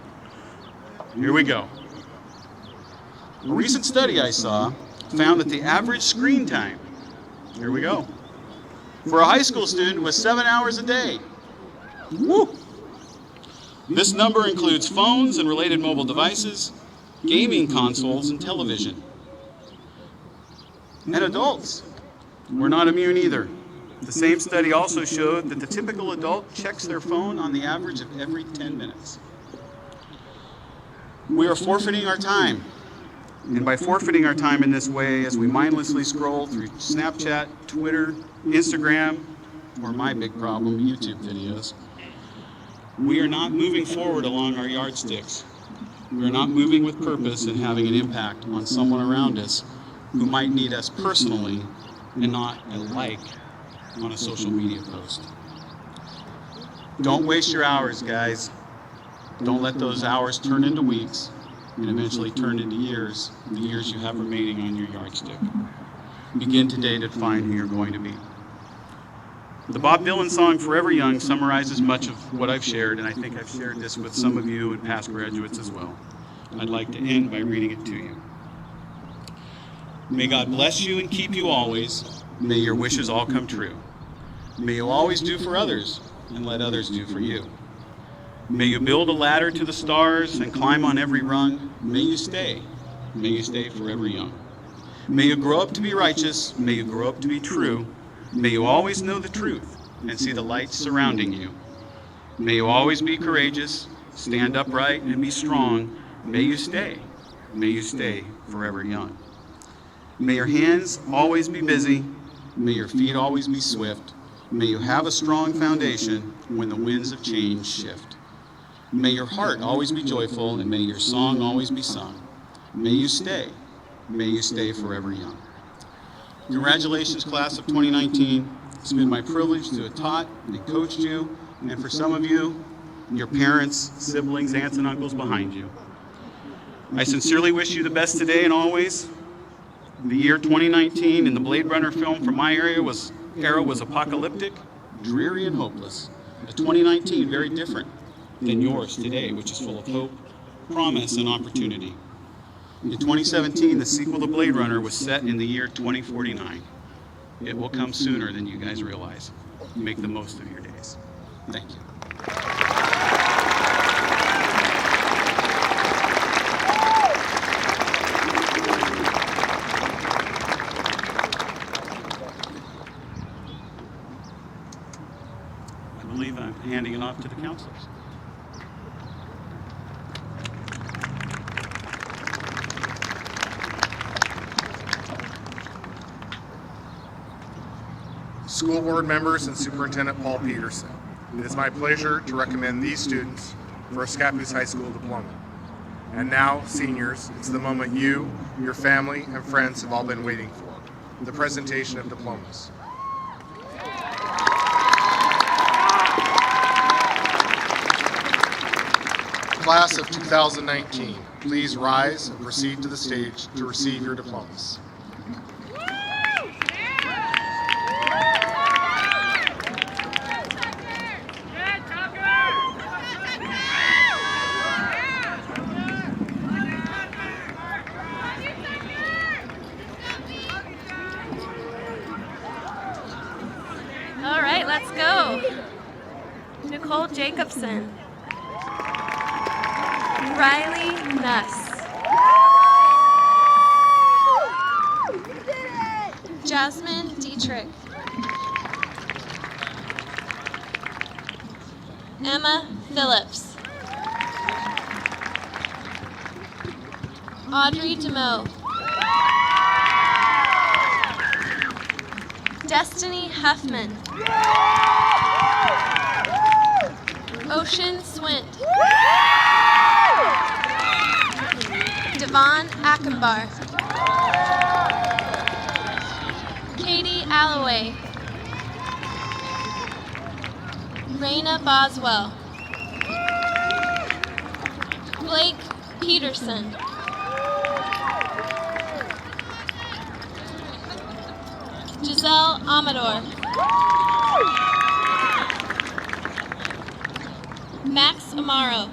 Here we go. A recent study I saw found that the average screen time, here we go, for a high school student was 7 hours a day. Woo! This number includes phones and related mobile devices, gaming consoles, and television. And adults were not immune either. The same study also showed that the typical adult checks their phone on the average of every 10 minutes. We are forfeiting our time. And by forfeiting our time in this way, as we mindlessly scroll through Snapchat, Twitter, Instagram, or my big problem, YouTube videos, we are not moving forward along our yardsticks. We are not moving with purpose and having an impact on someone around us who might need us personally and not a like on a social media post. Don't waste your hours, guys. Don't let those hours turn into weeks and eventually turn into years, the years you have remaining on your yardstick. Begin today to define who you're going to be. The Bob Dylan song Forever Young summarizes much of what I've shared, and I think I've shared this with some of you and past graduates as well. I'd like to end by reading it to you. May God bless you and keep you always. May your wishes all come true. May you always do for others and let others do for you. May you build a ladder to the stars and climb on every rung. May you stay forever young. May you grow up to be righteous. May you grow up to be true. May you always know the truth and see the light surrounding you. May you always be courageous, stand upright and be strong. May you stay forever young. May your hands always be busy. May your feet always be swift. May you have a strong foundation when the winds of change shift. May your heart always be joyful, and may your song always be sung. May you stay forever young. Congratulations, class of 2019. It's been my privilege to have taught and coached you and for some of you, your parents, siblings, aunts, and uncles behind you. I sincerely wish you the best today and always. The year 2019 in the Blade Runner film from my era was apocalyptic, dreary, and hopeless. The 2019 very different than yours today, which is full of hope, promise, and opportunity. In 2017, the sequel to Blade Runner was set in the year 2049. It will come sooner than you guys realize. Make the most of your days. Thank you. I believe I'm handing it off to the counselors. School board members and Superintendent Paul Peterson, it is my pleasure to recommend these students for a Scappoose High School diploma. And now, seniors, it's the moment you, your family, and friends have all been waiting for, the presentation of diplomas. Class of 2019, please rise and proceed to the stage to receive your diplomas. All right, let's go. Nicole Jacobson. Riley Nuss. Jasmine Dietrich. Emma Phillips. Audrey DeMoe. Destiny Huffman. Ocean Swint. Devon Ackenbar. Katie Alloway. Raina Boswell. Blake Peterson. Giselle Amador. Max Amaro.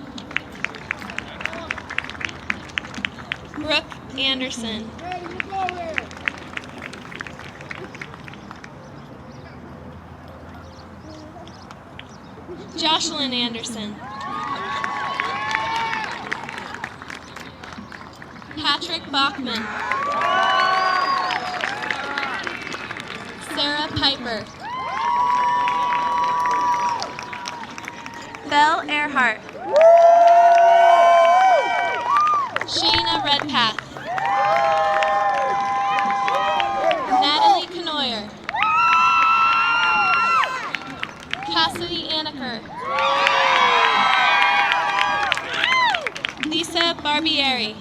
Brooke Anderson. Jocelyn Anderson. Patrick Bachman. Sarah Piper. Belle Earhart. Shayna Redpath. Natalie Canoyer. Cassidy Anaker. Lisa Barbieri.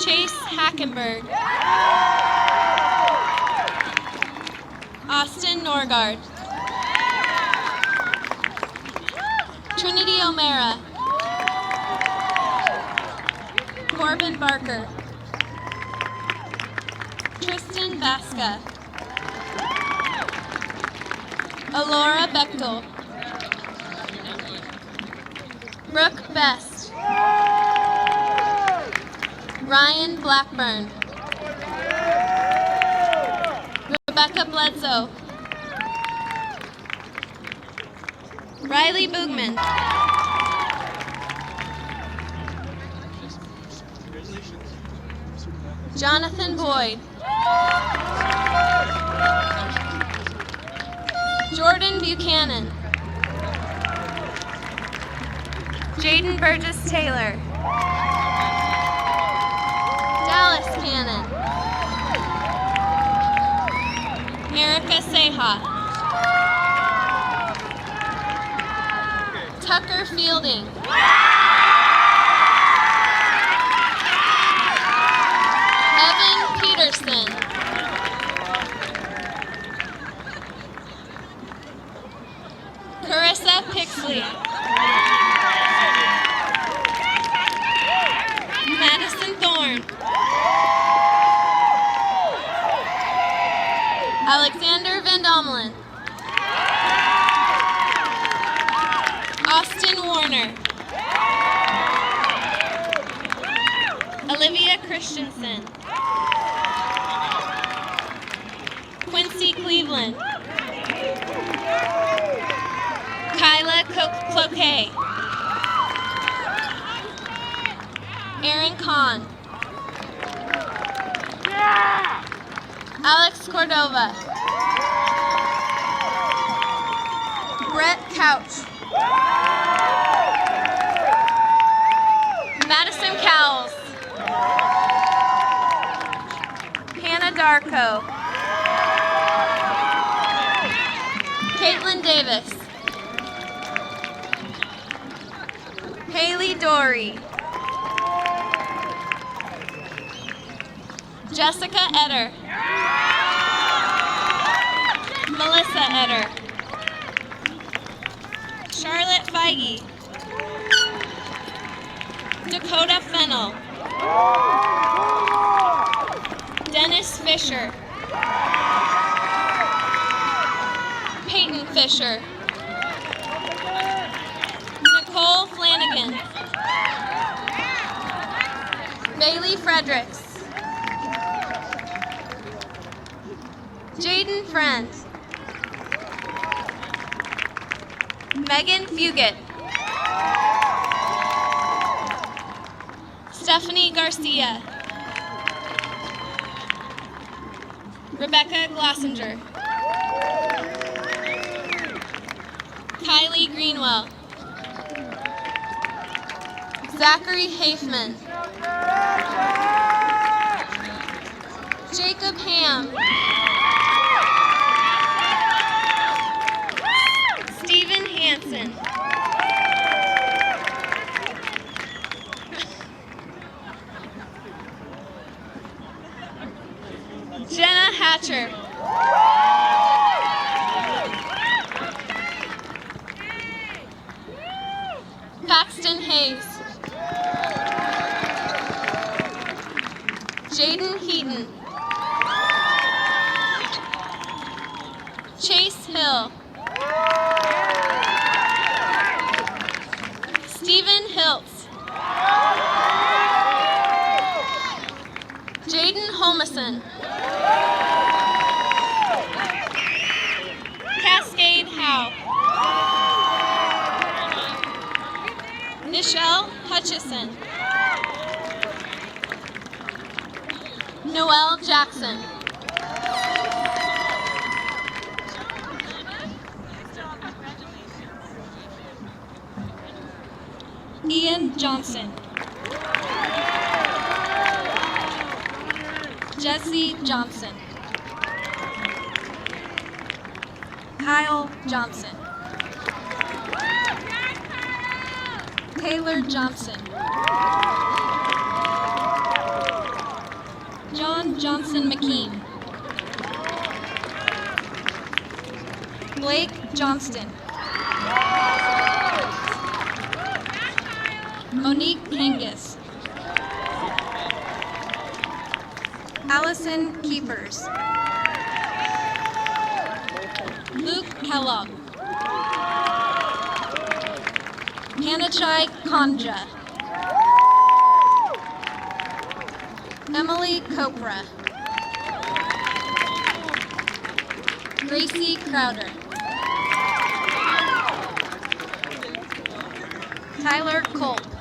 Chase Hackenberg. Austin Norgard. Trinity O'Mara. Corbin Barker. Tristan Vasca. Alora Bechtel. Brooke Best. Ryan Blackburn. Rebecca Bledsoe. Riley Boogman. Jonathan Boyd. Jordan Buchanan. Jaden Burgess Taylor. Dallas Cannon. Erica Seha. Tucker Fielding. Evan Peterson. turn. Alexander Van Domelen. Austin Warner. Olivia Christensen. Quincy Cleveland. Kyla Cloquet. Aaron Kahn. Alex Cordova. Brett Couch. Madison Cowles. Hannah Darko. Caitlin Davis. Haley Dory. Jessica Etter. Melissa Etter. Charlotte Feige. Dakota Fennel. Dennis Fisher. Peyton Fisher. Nicole Flanagan. Bailey Fredericks. Jaden Friend. Megan Fugit. Stephanie Garcia. Rebecca Glossinger. Kylie Greenwell. Zachary Hafman. Jacob Ham. Stephen Hansen. Jenna Hatcher. Paxton Hayes. Jaden Heaton. Chase Hill. Stephen Hiltz. Jaden Holmison. Cascade Howe. Michelle Hutchison. Noelle Jackson. Ian Johnson. Jesse Johnson. Kyle Johnson. Taylor Johnson. John Johnson McKean. Blake Johnston. Monique Kangas. Allison Keepers. Luke Kellogg. Hanachai Kanja. Emily Copra. Gracie Crowder. Tyler Colt.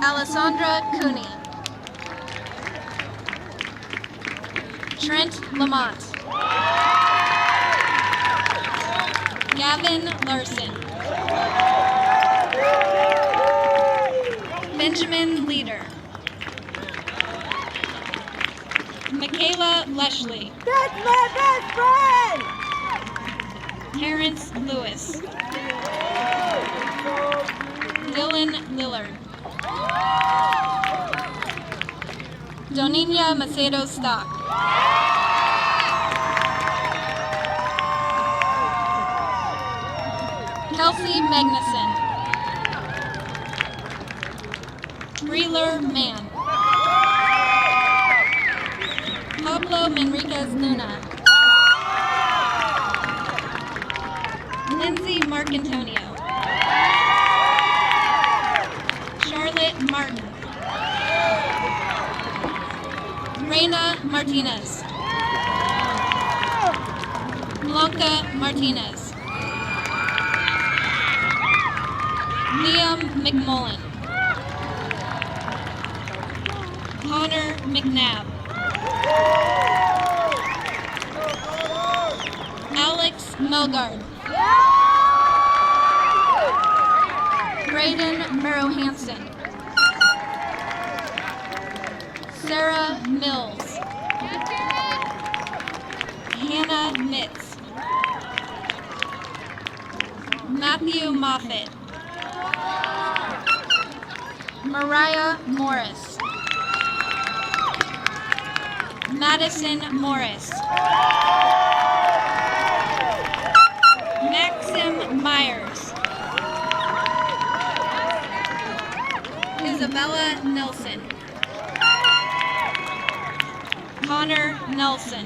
Alessandra Cooney. Trent Lamont. Gavin Larson. Benjamin Leader. Michaela Leshley. That's my best friend! Terrence Lewis. Dylan Lillard. Doninia Macedo Stock. Kelsey Magnuson. Breeler Mann. Pablo Manriquez Luna. Lindsay Marcantonio. Charlotte Martin. Reina Martinez. Blanca Martinez. Liam McMullen. Connor McNabb. Alex Melgard. Braden Merrow Hansen. Sarah Mills. Hannah Mitz. Matthew Moffett. Mariah Morris. Madison Morris. Maxim Myers. Isabella Nelson. Connor Nelson.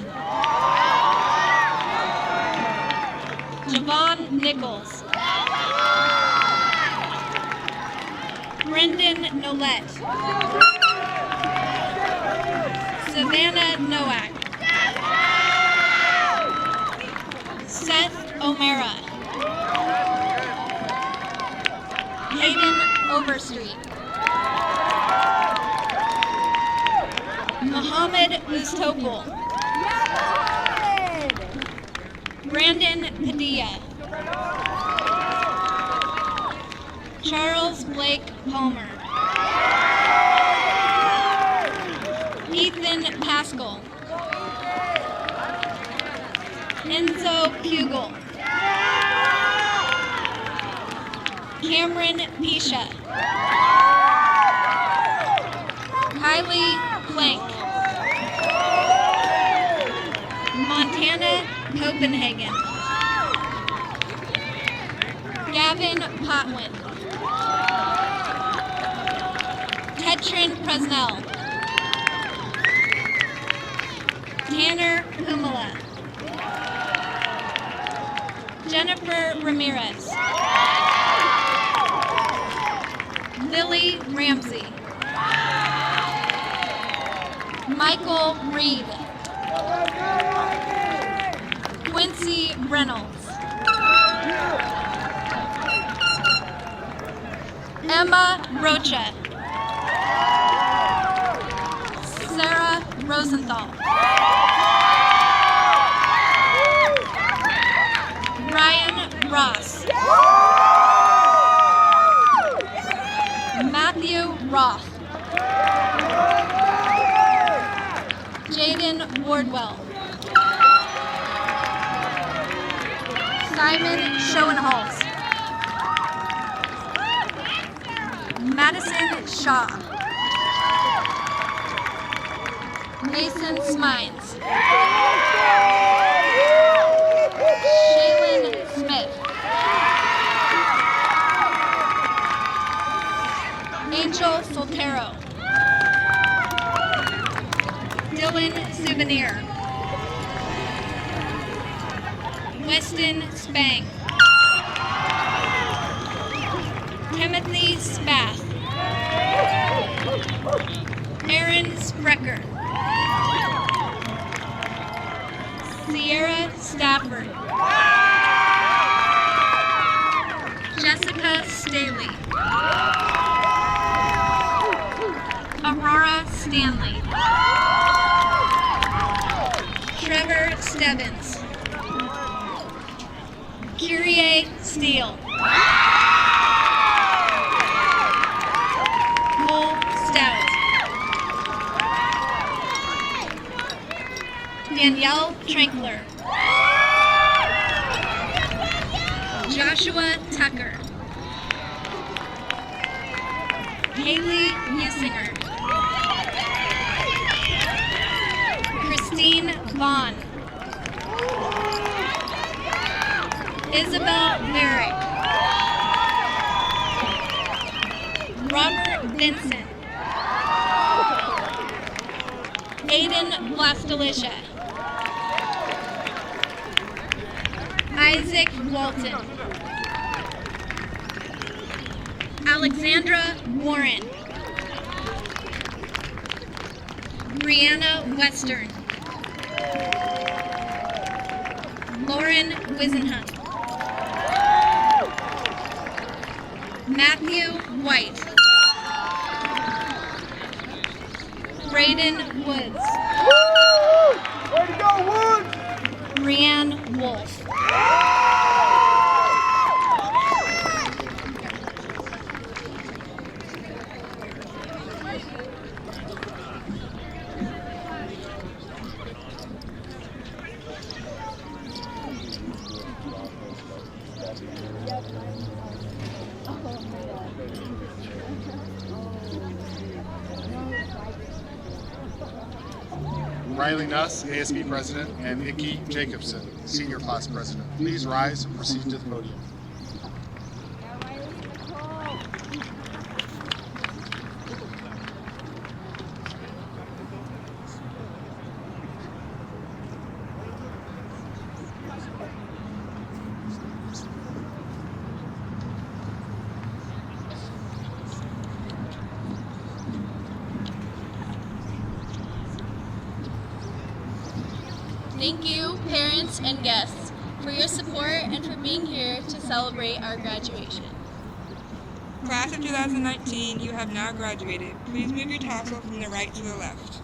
Javon Nichols. Brendan Nolette. Savannah Nowak. Seth O'Mara. Hayden Overstreet. Mohammed Mustopol. Brandon Padilla. Charles Blake Palmer. Ethan Pascal. Enzo Pugel. Cameron Pisha. Kylie Plank. Montana Copenhagen. Gavin Potwin. Tetrin Presnell. Tanner Humala. Jennifer Ramirez. Lily Ramsey. Michael Reed. Quincy Reynolds. Emma Rocha. Sarah Rosenthal. Ryan Ross. Matthew Roth. Jaden Wardwell. Simon Schoenholz. Madison Shaw. Mason Smines. Shaylin Smith. Angel Soltero. Dylan Souvenir. Weston Spang. Timothy Spath. Aaron Sprecher. Sierra Stafford. Jessica Staley. Aurora Stanley. Trevor Stebbins. Kyrie Steele. Cole Stout. Danielle Trankler. Joshua Tucker. Haley Musinger. Christine Vaughn. Isabel Merrick. Robert Vincent. Aiden Blastalicia. Isaac Walton. Alexandra Warren. Brianna Western. Lauren Wisenhunt. Matthew White. Braden Woods. Way to go, Woods! Brianne Wolf. Riley Nuss, ASB President, and Nikki Jacobson, Senior Class President. Please rise and proceed to the podium. Thank you, parents and guests, for your support and for being here to celebrate our graduation. Class of 2019, you have now graduated. Please move your tassel from the right to the left.